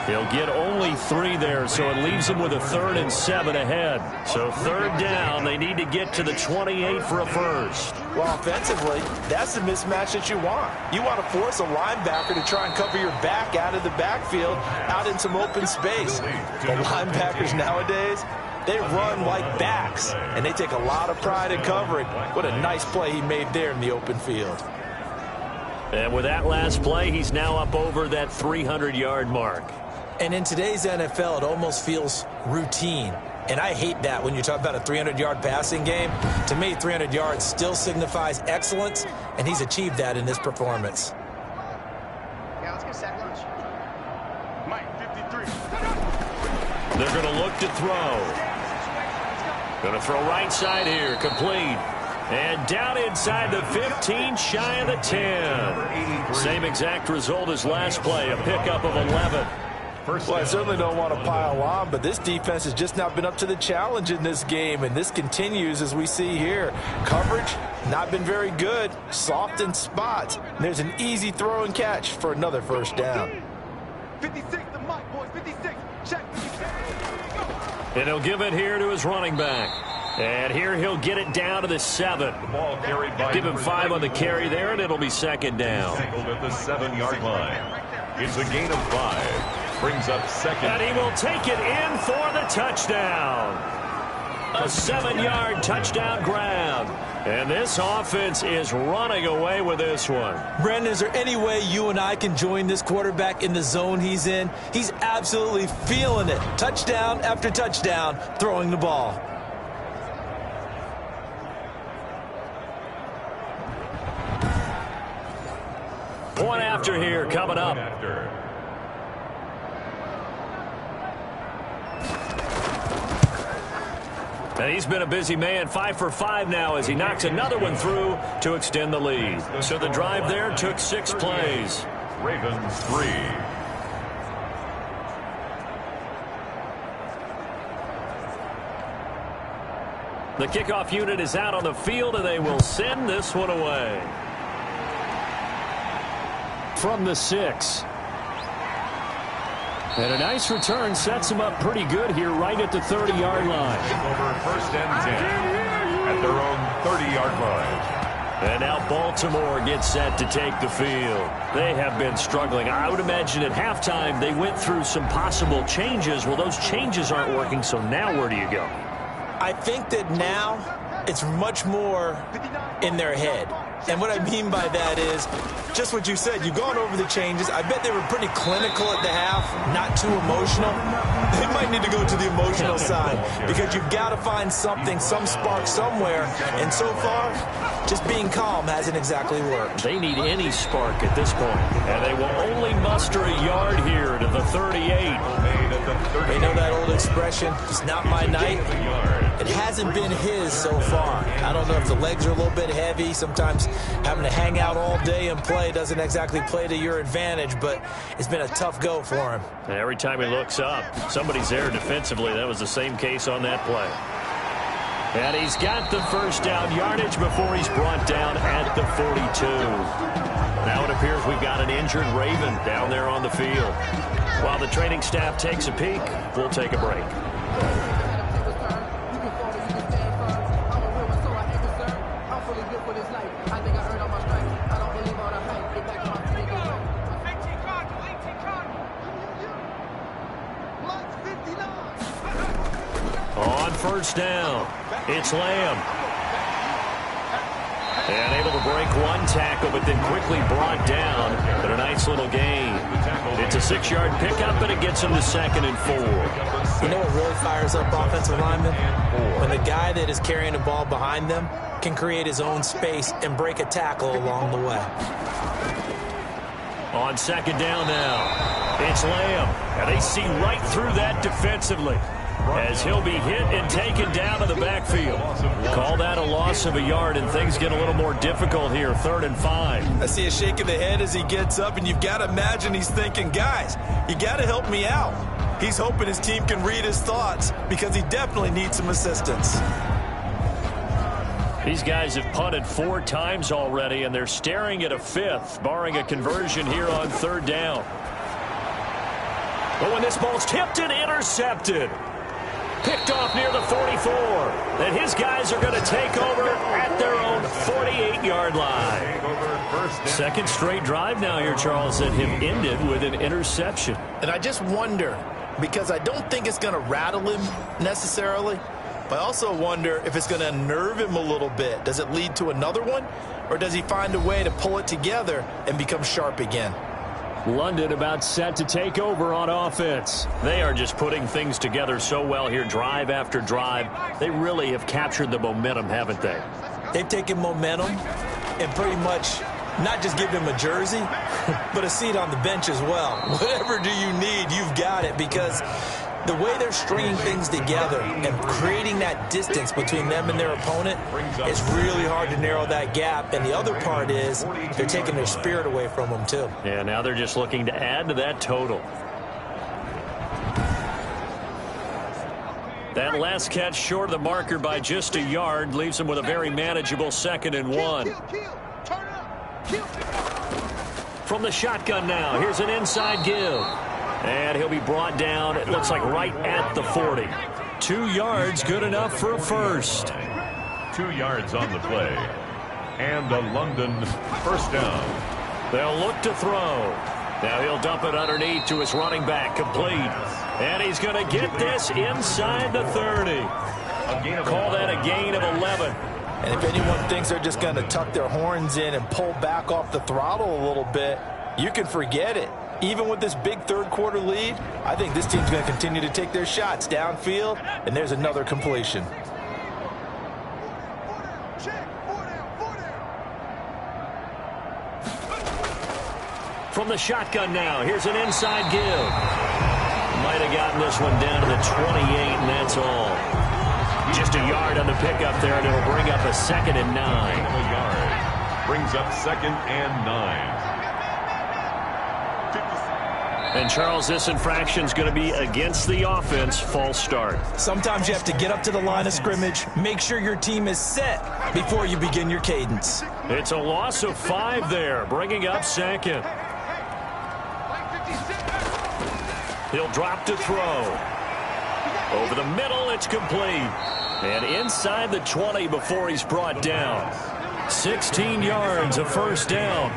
He'll get only 3 there, so it leaves him with a 3rd and 7 ahead. So 3rd down, they need to get to the 28 for a first. Well, offensively, that's the mismatch that you want. You want to force a linebacker to try and cover your back out of the backfield, out in some open space. The linebackers nowadays, they run like backs, and they take a lot of pride in covering. What a nice play he made there in the open field. And with that last play, he's now up over that 300-yard mark. And in today's NFL, it almost feels routine. And I hate that when you talk about a 300-yard passing game. To me, 300 yards still signifies excellence, and he's achieved that in this performance. They're going to look to throw. Going to throw right side here. Complete. And down inside the 15, shy of the 10. Same exact result as last play, a pickup of 11. Well, I certainly don't want to pile on, but this defense has just not been up to the challenge in this game, and this continues as we see here. Coverage, not been very good, soft in spots. And there's an easy throw and catch for another first down. 56, the mic, boys, 56. Check. And he'll give it here to his running back. And here he'll get it down to the 7. The ball carried by Give him 5 on the carry there, and it'll be second down. Tackled at the 7-yard line. It's a gain of 5. Brings up second. And he will take it in for the touchdown. A 7-yard touchdown grab. And this offense is running away with this one. Brandon, is there any way you and I can join this quarterback in the zone he's in? He's absolutely feeling it. Touchdown after touchdown, throwing the ball. Point after here coming up. And he's been a busy man, 5 for 5 now as he knocks another one through to extend the lead. So the drive there took 6 plays. Ravens 3. The kickoff unit is out on the field, and they will send this one away. From the 6. And a nice return sets them up pretty good here right at the 30-yard line. Over first and 10 at their own 30-yard line. And now Baltimore gets set to take the field. They have been struggling. I would imagine at halftime they went through some possible changes. Well, those changes aren't working, so now where do you go? I think that now it's much more in their head. And what I mean by that is just what you said. You've gone over the changes. I bet they were pretty clinical at the half, not too emotional. They might need to go to the emotional side because you've got to find something, some spark somewhere. And so far, just being calm hasn't exactly worked. They need any spark at this point. And they will only muster a yard here to the 38. You know that old expression, it's not my night. It hasn't been his so far. I don't know if the legs are a little bit heavy. Sometimes having to hang out all day and play doesn't exactly play to your advantage, but it's been a tough go for him. And every time he looks up, somebody's there defensively. That was the same case on that play. And he's got the first down yardage before he's brought down at the 42. Now it appears we've got an injured Raven down there on the field. While the training staff takes a peek, we'll take a break. On first down, it's Lamb. And able to break one tackle, but then quickly brought down. But a nice little gain. It's a 6-yard pickup, and it gets him to 2nd and 4. You know what really fires up offensive linemen? When the guy that is carrying the ball behind them can create his own space and break a tackle along the way. On 2nd down now, it's Lamb. And they see right through that defensively, as he'll be hit and taken down to the backfield. Call that a loss of a yard, and things get a little more difficult here, 3rd and 5. I see a shake of the head as he gets up, and you've got to imagine he's thinking, guys, you got to help me out. He's hoping his team can read his thoughts because he definitely needs some assistance. These guys have punted 4 times already, and they're staring at a 5th, barring a conversion here on 3rd down. But when this ball's tipped and intercepted, picked off near the 44. Then his guys are going to take over at their own 48-yard line. Second straight drive now here, Charles, that have ended with an interception. And I just wonder, because I don't think it's going to rattle him necessarily, but I also wonder if it's going to unnerve him a little bit. Does it lead to another one, or does he find a way to pull it together and become sharp again? London about set to take over on offense. They are just putting things together so well here, drive after drive. They really have captured the momentum, haven't they? They've taken momentum and pretty much not just give him a jersey, but a seat on the bench as well. Whatever do you need, you've got it, because The way they're stringing things together and creating that distance between them and their opponent is really hard to narrow that gap. And the other part is they're taking their spirit away from them, too. Yeah, now they're just looking to add to that total. That last catch short of the marker by just a yard leaves him with a very manageable 2nd and 1. From the shotgun now, here's an inside give. And he'll be brought down, it looks like right at the 40. 2 yards, good enough for a first. 2 yards on the play. And a London first down. They'll look to throw. Now he'll dump it underneath to his running back, complete. And he's going to get this inside the 30. Call that a gain of 11. And if anyone thinks they're just going to tuck their horns in and pull back off the throttle a little bit, you can forget it. Even with this big third-quarter lead, I think this team's going to continue to take their shots downfield, and there's another completion. From the shotgun now, here's an inside give. Might have gotten this one down to the 28, and that's all. Just a yard on the pickup there, and it'll bring up a 2nd and 9. A yard. Brings up 2nd and 9. And, Charles, this infraction's going to be against the offense, false start. Sometimes you have to get up to the line of scrimmage, make sure your team is set before you begin your cadence. It's a loss of 5 there, bringing up 2nd. He'll drop to throw. Over the middle, it's complete. And inside the 20 before he's brought down. 16 yards, a first down.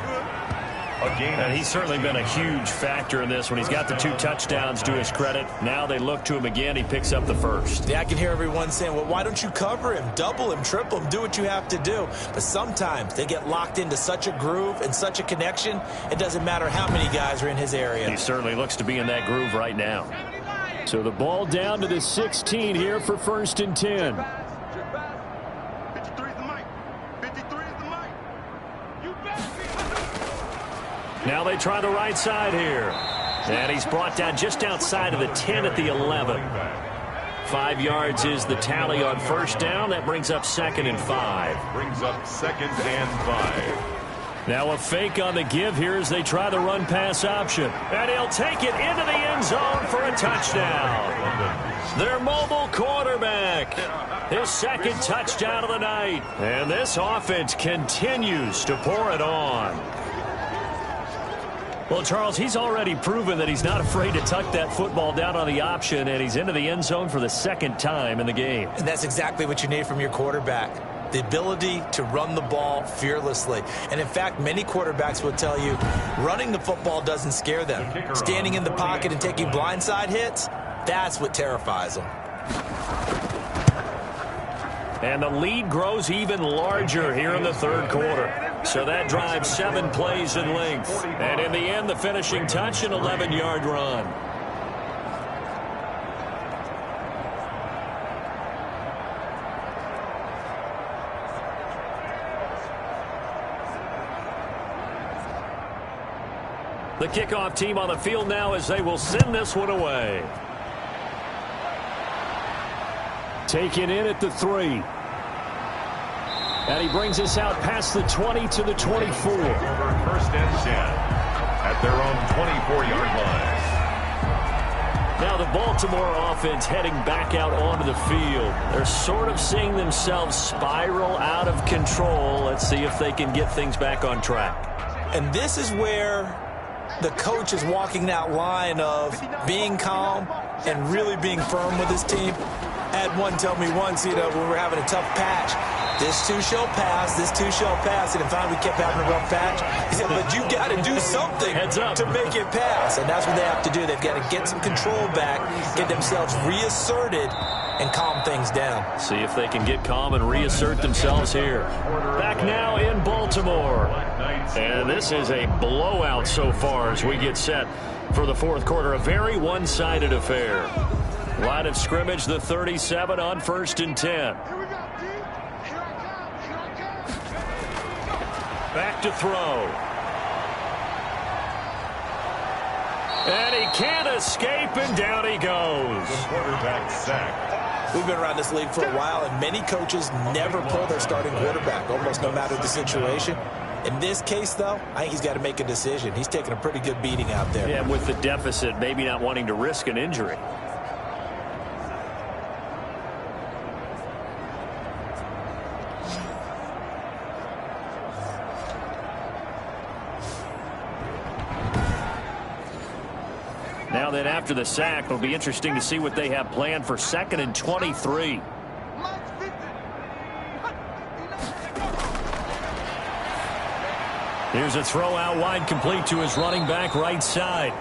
And he's certainly been a huge factor in this when he's got the 2 touchdowns to his credit. Now they look to him again. He picks up the first. Yeah, I can hear everyone saying, well, why don't you cover him, double him, triple him, do what you have to do. But sometimes they get locked into such a groove and such a connection, it doesn't matter how many guys are in his area. He certainly looks to be in that groove right now. So the ball down to the 16 here for 1st and 10. 53 is the mic. 53 is the mic. You better be. Now they try the right side here. And he's brought down just outside of the 10 at the 11. 5 yards is the tally on first down. That brings up 2nd and 5. Brings up 2nd and 5. Now a fake on the give here as they try the run-pass option. And he'll take it into the end zone for a touchdown. Their mobile quarterback. His 2nd touchdown of the night. And this offense continues to pour it on. Well, Charles, he's already proven that he's not afraid to tuck that football down on the option, and he's into the end zone for the 2nd time in the game. And that's exactly what you need from your quarterback. The ability to run the ball fearlessly. And in fact, many quarterbacks will tell you running the football doesn't scare them. Standing in the pocket and taking blindside hits, that's what terrifies them. And the lead grows even larger here in the 3rd quarter. So that drives 7 plays in length. And in the end, the finishing touch, an 11-yard run. The kickoff team on the field now as they will send this one away. Taken in at the 3. And he brings us out past the 20 to the 24. 1st and 10 at their own 24-yard line. Now the Baltimore offense heading back out onto the field. They're sort of seeing themselves spiral out of control. Let's see if they can get things back on track. And this is where the coach is walking that line of being calm and really being firm with his team. I had one tell me once, when we were having a tough patch, this too shall pass, this too shall pass. And finally we kept having a rough patch. He said, but you got to do something to make it pass. And that's what they have to do. They've got to get some control back, get themselves reasserted, and calm things down. See if they can get calm and reassert themselves here. Back now in Baltimore. And this is a blowout so far as we get set for the 4th quarter. A very one-sided affair. Line of scrimmage, the 37 on 1st and 10. Back to throw. And he can't escape, and down he goes. The quarterback sacked. We've been around this league for a while, and many coaches never pull their starting quarterback, almost no matter the situation. In this case, though, I think he's got to make a decision. He's taking a pretty good beating out there. Yeah, with the deficit, maybe not wanting to risk an injury. Now then, after the sack, it'll be interesting to see what they have planned for 2nd and 23. Here's a throw out wide, complete to his running back right side.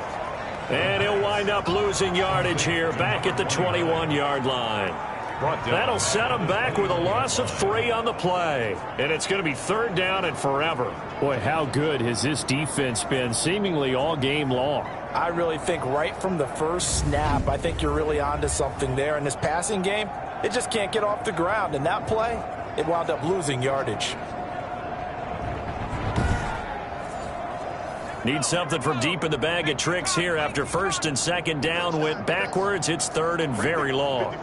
And he'll wind up losing yardage here, back at the 21-yard line. That'll set him back with a loss of 3 on the play. And it's going to be 3rd down and forever. Boy, how good has this defense been seemingly all game long? I really think right from the first snap, I think you're really onto something there. In this passing game, it just can't get off the ground. And that play, it wound up losing yardage. Need something from deep in the bag of tricks here after 1st and 2nd down went backwards. It's 3rd and very long.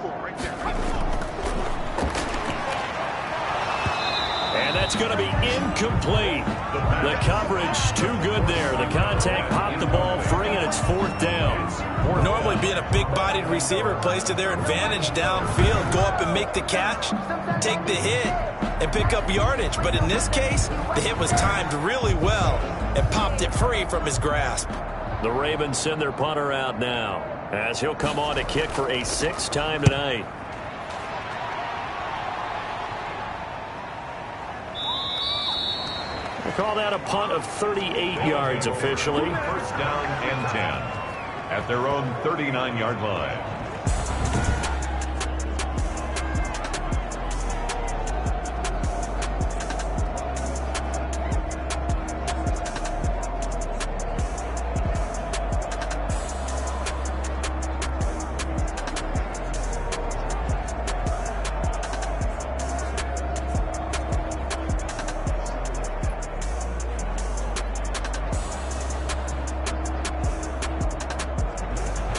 And that's going to be incomplete. The coverage too good there. The contact popped the ball free, and it's 4th down. Normally being a big-bodied receiver plays to their advantage downfield. Go up and make the catch, take the hit, and pick up yardage. But in this case, the hit was timed really well and popped it free from his grasp. The Ravens send their punter out now, as he'll come on to kick for a 6th time tonight. We'll call that a punt of 38 yards officially. 1st down and 10 at their own 39-yard line.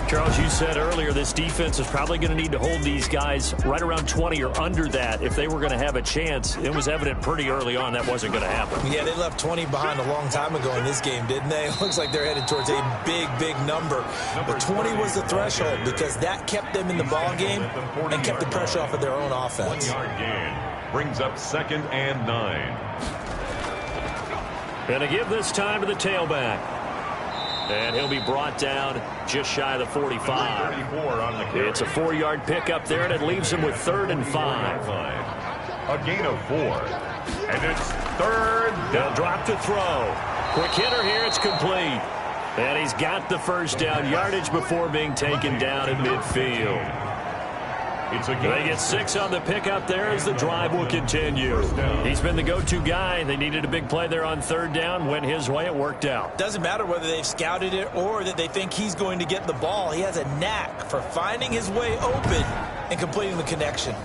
Charles, you said earlier this defense is probably going to need to hold these guys right around 20 or under that if they were going to have a chance. It was evident pretty early on that wasn't going to happen. Yeah, they left 20 behind a long time ago in this game, didn't they? It looks like they're headed towards a big, big number. But 20 was the threshold because that kept them in the ball game and kept the pressure off of their own offense. 1-yard gain brings up 2nd and 9. Going to give this time to the tailback. And he'll be brought down just shy of the 45. It's a 4-yard pickup there, and it leaves him with 3rd and 5. A gain of 4. And it's 3rd down. They'll drop to throw. Quick hitter here, it's complete. And he's got the 1st down yardage before being taken down at midfield. They get 6 on the pickup there as the drive will continue. He's been the go-to guy. They needed a big play there on 3rd down. Went his way. It worked out. Doesn't matter whether they've scouted it or that they think he's going to get the ball. He has a knack for finding his way open and completing the connection.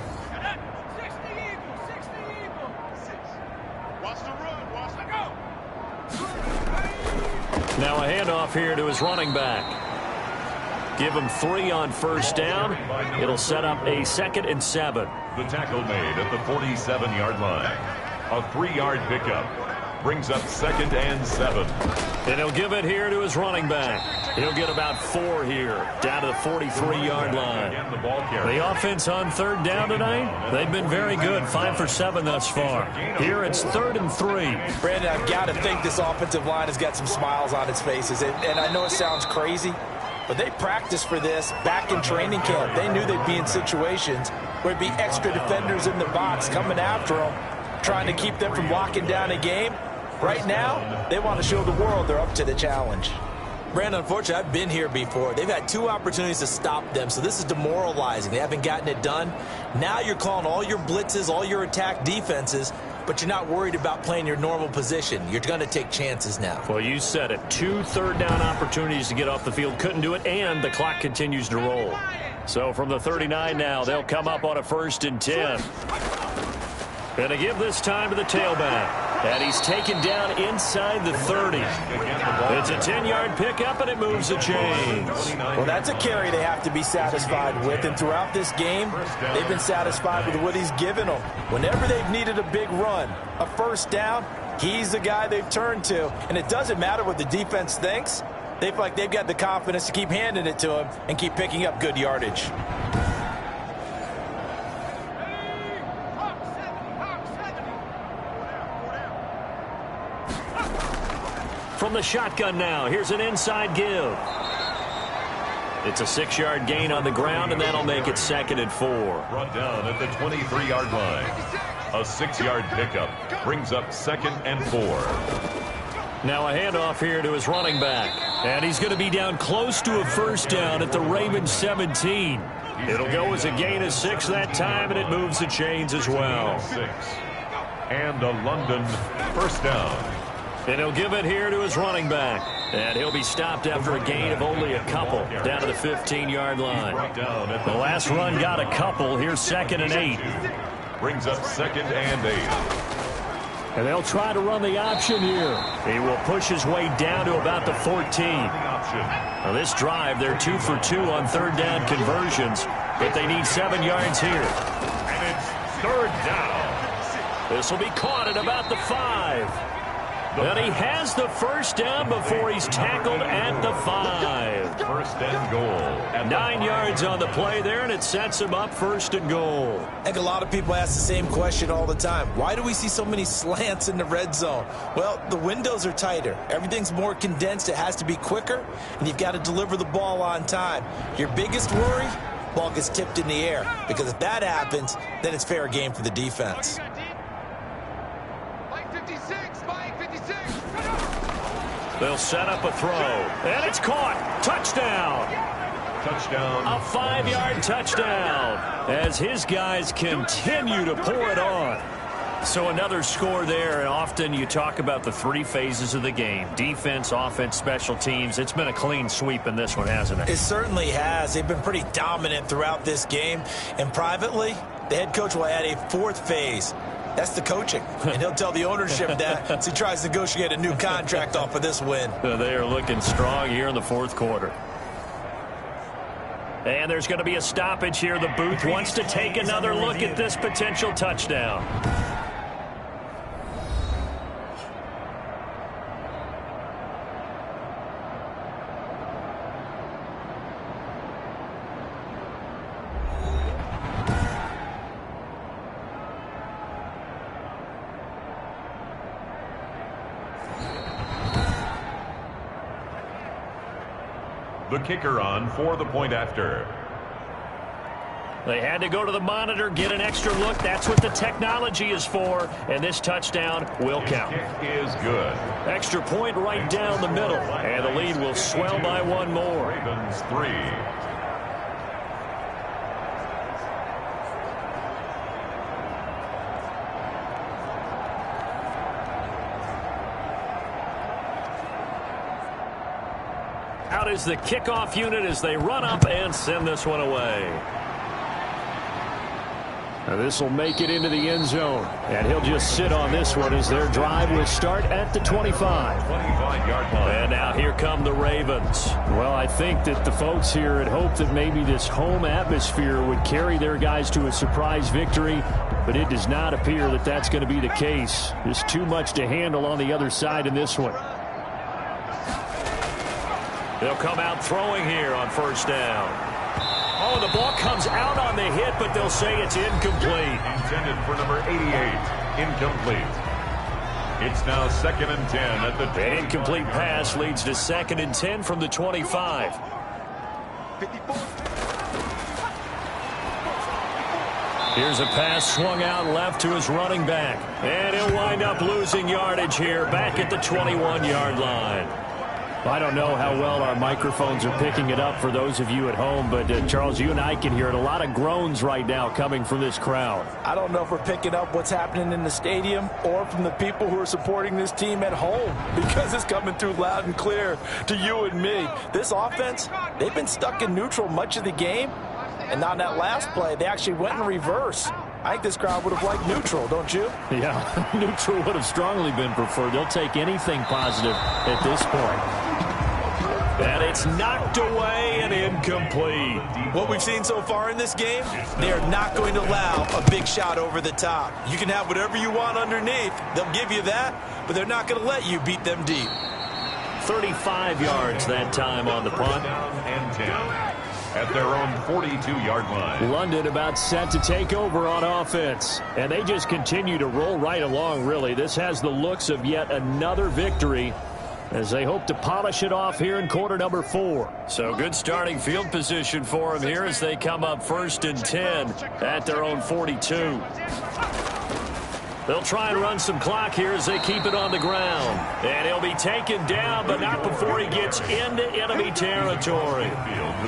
Now a handoff here to his running back. Give him 3 on 1st down. It'll set up a 2nd and 7. The tackle made at the 47-yard line. A 3-yard pickup brings up 2nd and 7. And he'll give it here to his running back. He'll get about 4 here, down to the 43-yard line. The offense on 3rd down tonight, they've been very good, 5 for 7 thus far. Here it's 3rd and 3. Brandon, I've got to think this offensive line has got some smiles on its faces. And I know it sounds crazy, but they practiced for this back in training camp. They knew they'd be in situations where there'd be extra defenders in the box coming after them, trying to keep them from locking down a game. Right now, they want to show the world they're up to the challenge. Brandon, unfortunately, I've been here before. They've had 2 opportunities to stop them, so this is demoralizing. They haven't gotten it done. Now you're calling all your blitzes, all your attack defenses, but you're not worried about playing your normal position. You're going to take chances now. Well, you said it. 2 3rd down opportunities to get off the field. Couldn't do it, and the clock continues to roll. So from the 39 now, they'll come up on a 1st and 10. Going to give this time to the tailback. And he's taken down inside the 30. It's a 10-yard pickup, and it moves the chains. Well, that's a carry they have to be satisfied with. And throughout this game, they've been satisfied with what he's given them. Whenever they've needed a big run, a first down, he's the guy they've turned to. And it doesn't matter what the defense thinks. They feel like they've got the confidence to keep handing it to him and keep picking up good yardage. From the shotgun now, here's an inside give. It's a 6-yard gain on the ground, and that'll make it 2nd and 4. Brought down at the 23-yard line. A 6-yard pickup brings up 2nd and 4. Now a handoff here to his running back. And he's going to be down close to a first down at the Ravens 17. It'll go as a gain of 6 that time, and it moves the chains as well. 6. And a London first down. And he'll give it here to his running back. And he'll be stopped after a gain of only a couple down to the 15-yard line. The last run got a couple. Here's 2nd and 8. Brings up 2nd and 8. And they'll try to run the option here. He will push his way down to about the 14. Now this drive, they're 2 for 2 on 3rd down conversions, but they need 7 yards here. And it's 3rd down. This will be caught at about the 5. And he has the first down before he's tackled at the 5. First and goal. 9 yards on the play there, and it sets him up 1st and goal. I think a lot of people ask the same question all the time. Why do we see so many slants in the red zone? Well, the windows are tighter. Everything's more condensed. It has to be quicker, and you've got to deliver the ball on time. Your biggest worry? Ball gets tipped in the air, because if that happens, then it's fair game for the defense. They'll set up a throw, and it's caught. Touchdown. Touchdown. A 5-yard touchdown as his guys continue to pour it on. So another score there, and often you talk about the 3 phases of the game. Defense, offense, special teams. It's been a clean sweep in this one, hasn't it? It certainly has. They've been pretty dominant throughout this game. And privately, the head coach will add a 4th phase. That's the coaching. And he'll tell the ownership that as he tries to negotiate a new contract off of this win. They are looking strong here in the 4th quarter. And there's going to be a stoppage here. The booth wants to take another look at this potential touchdown. The kicker on for the point after. They had to go to the monitor, get an extra look. That's what the technology is for. And this touchdown will count. Kick is good. Extra point right down the middle. And the lead will swell by 1 more. Ravens 3. Out is the kickoff unit as they run up and send this one away. Now this will make it into the end zone. And he'll just sit on this one as their drive will start at the 25. 25-yard line. And now here come the Ravens. Well, I think that the folks here had hoped that maybe this home atmosphere would carry their guys to a surprise victory, but it does not appear that that's going to be the case. There's too much to handle on the other side in this one. They'll come out throwing here on 1st down. Oh, the ball comes out on the hit, but they'll say it's incomplete. Intended for number 88. Incomplete. It's now 2nd and 10 at the 20. An incomplete pass leads to 2nd and 10 from the 25. Here's a pass swung out left to his running back. And he'll wind up losing yardage here back at the 21-yard line. I don't know how well our microphones are picking it up for those of you at home, but Charles, you and I can hear it. A lot of groans right now coming from this crowd. I don't know if we're picking up what's happening in the stadium or from the people who are supporting this team at home, because it's coming through loud and clear to you and me. This offense, they've been stuck in neutral much of the game, and on that last play, they actually went in reverse. I think this crowd would have liked neutral, don't you? Yeah, neutral would have strongly been preferred. They'll take anything positive at this point. And it's knocked away and incomplete. What we've seen so far in this game, they are not going to allow a big shot over the top. You can have whatever you want underneath. They'll give you that, but they're not going to let you beat them deep. 35 yards that time on the punt. And 10 at their own 42-yard line. London about set to take over on offense. And they just continue to roll right along, really. This has the looks of yet another victory as they hope to polish it off here in quarter number 4. So good starting field position for them here as they come up 1st and 10 at their own 42. They'll try and run some clock here as they keep it on the ground. And he'll be taken down, but not before he gets into enemy territory.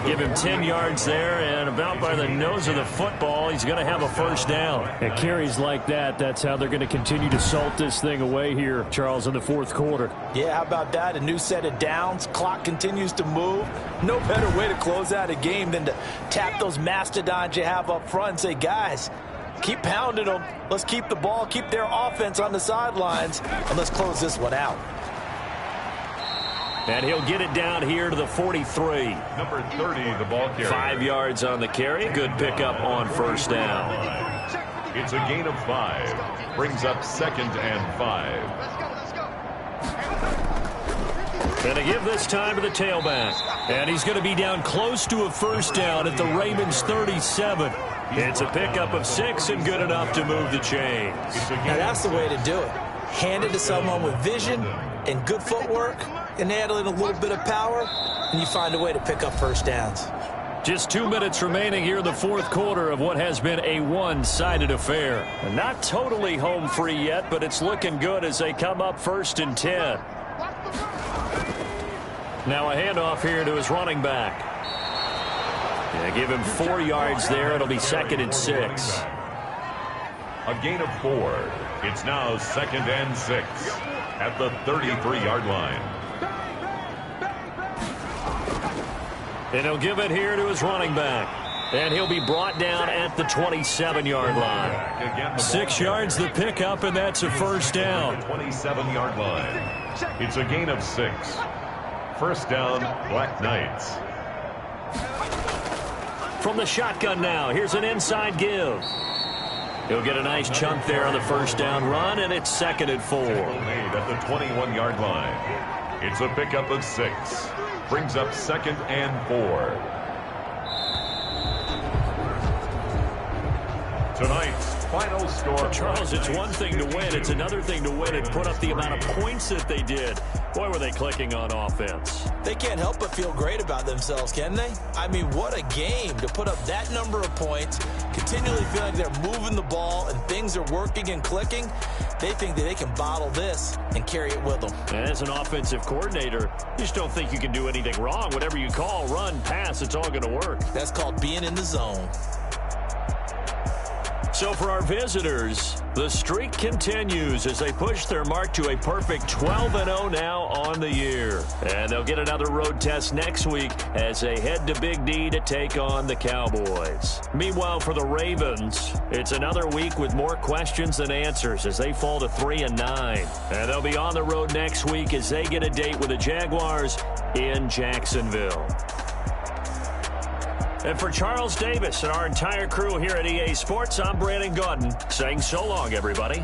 Give him 10 yards there, and about by the nose of the football, he's going to have a first down. And carries like that, that's how they're going to continue to salt this thing away here, Charles, in the 4th quarter. Yeah, how about that? A new set of downs. Clock continues to move. No better way to close out a game than to tap those mastodons you have up front and say, guys, keep pounding them. Let's keep the ball, keep their offense on the sidelines, and let's close this one out. And he'll get it down here to the 43. Number 30, the ball carrier. 5 yards on the carry. Good pickup on first down. It's a gain of 5. Brings up 2nd and 5. And to give this time to the tailback. And he's going to be down close to a first down at the Ravens 37. It's a pickup of 6 and good enough to move the chains. Now that's the way to do it. Hand it to someone with vision and good footwork and handling a little bit of power, and you find a way to pick up first downs. Just 2 minutes remaining here in the 4th quarter of what has been a one-sided affair. Not totally home free yet, but it's looking good as they come up 1st and 10. Now a handoff here to his running back. Yeah, give him 4 yards there. It'll be 2nd and 6. A gain of 4. It's now 2nd and 6 at the 33-yard line. And he'll give it here to his running back. And he'll be brought down at the 27-yard line. 6 yards the pickup, and that's a first down. 27-yard line. It's a gain of 6. First down, Black Knights. From the shotgun now, here's an inside give. He'll get a nice chunk there on the first down run, and it's 2nd and 4. Made at the 21-yard line. It's a pickup of 6. Brings up 2nd and 4. Tonight's final score. Charles, it's one thing to win. It's another thing to win and put up the amount of points that they did. Boy, were they clicking on offense. They can't help but feel great about themselves, can they? I mean, what a game to put up that number of points, continually feel like they're moving the ball and things are working and clicking. They think that they can bottle this and carry it with them. And as an offensive coordinator, you just don't think you can do anything wrong. Whatever you call, run, pass, it's all going to work. That's called being in the zone. So for our visitors, the streak continues as they push their mark to a perfect 12-0 now on the year. And they'll get another road test next week as they head to Big D to take on the Cowboys. Meanwhile, for the Ravens, it's another week with more questions than answers as they fall to 3-9. And they'll be on the road next week as they get a date with the Jaguars in Jacksonville. And for Charles Davis and our entire crew here at EA Sports, I'm Brandon Gaudin saying so long, everybody.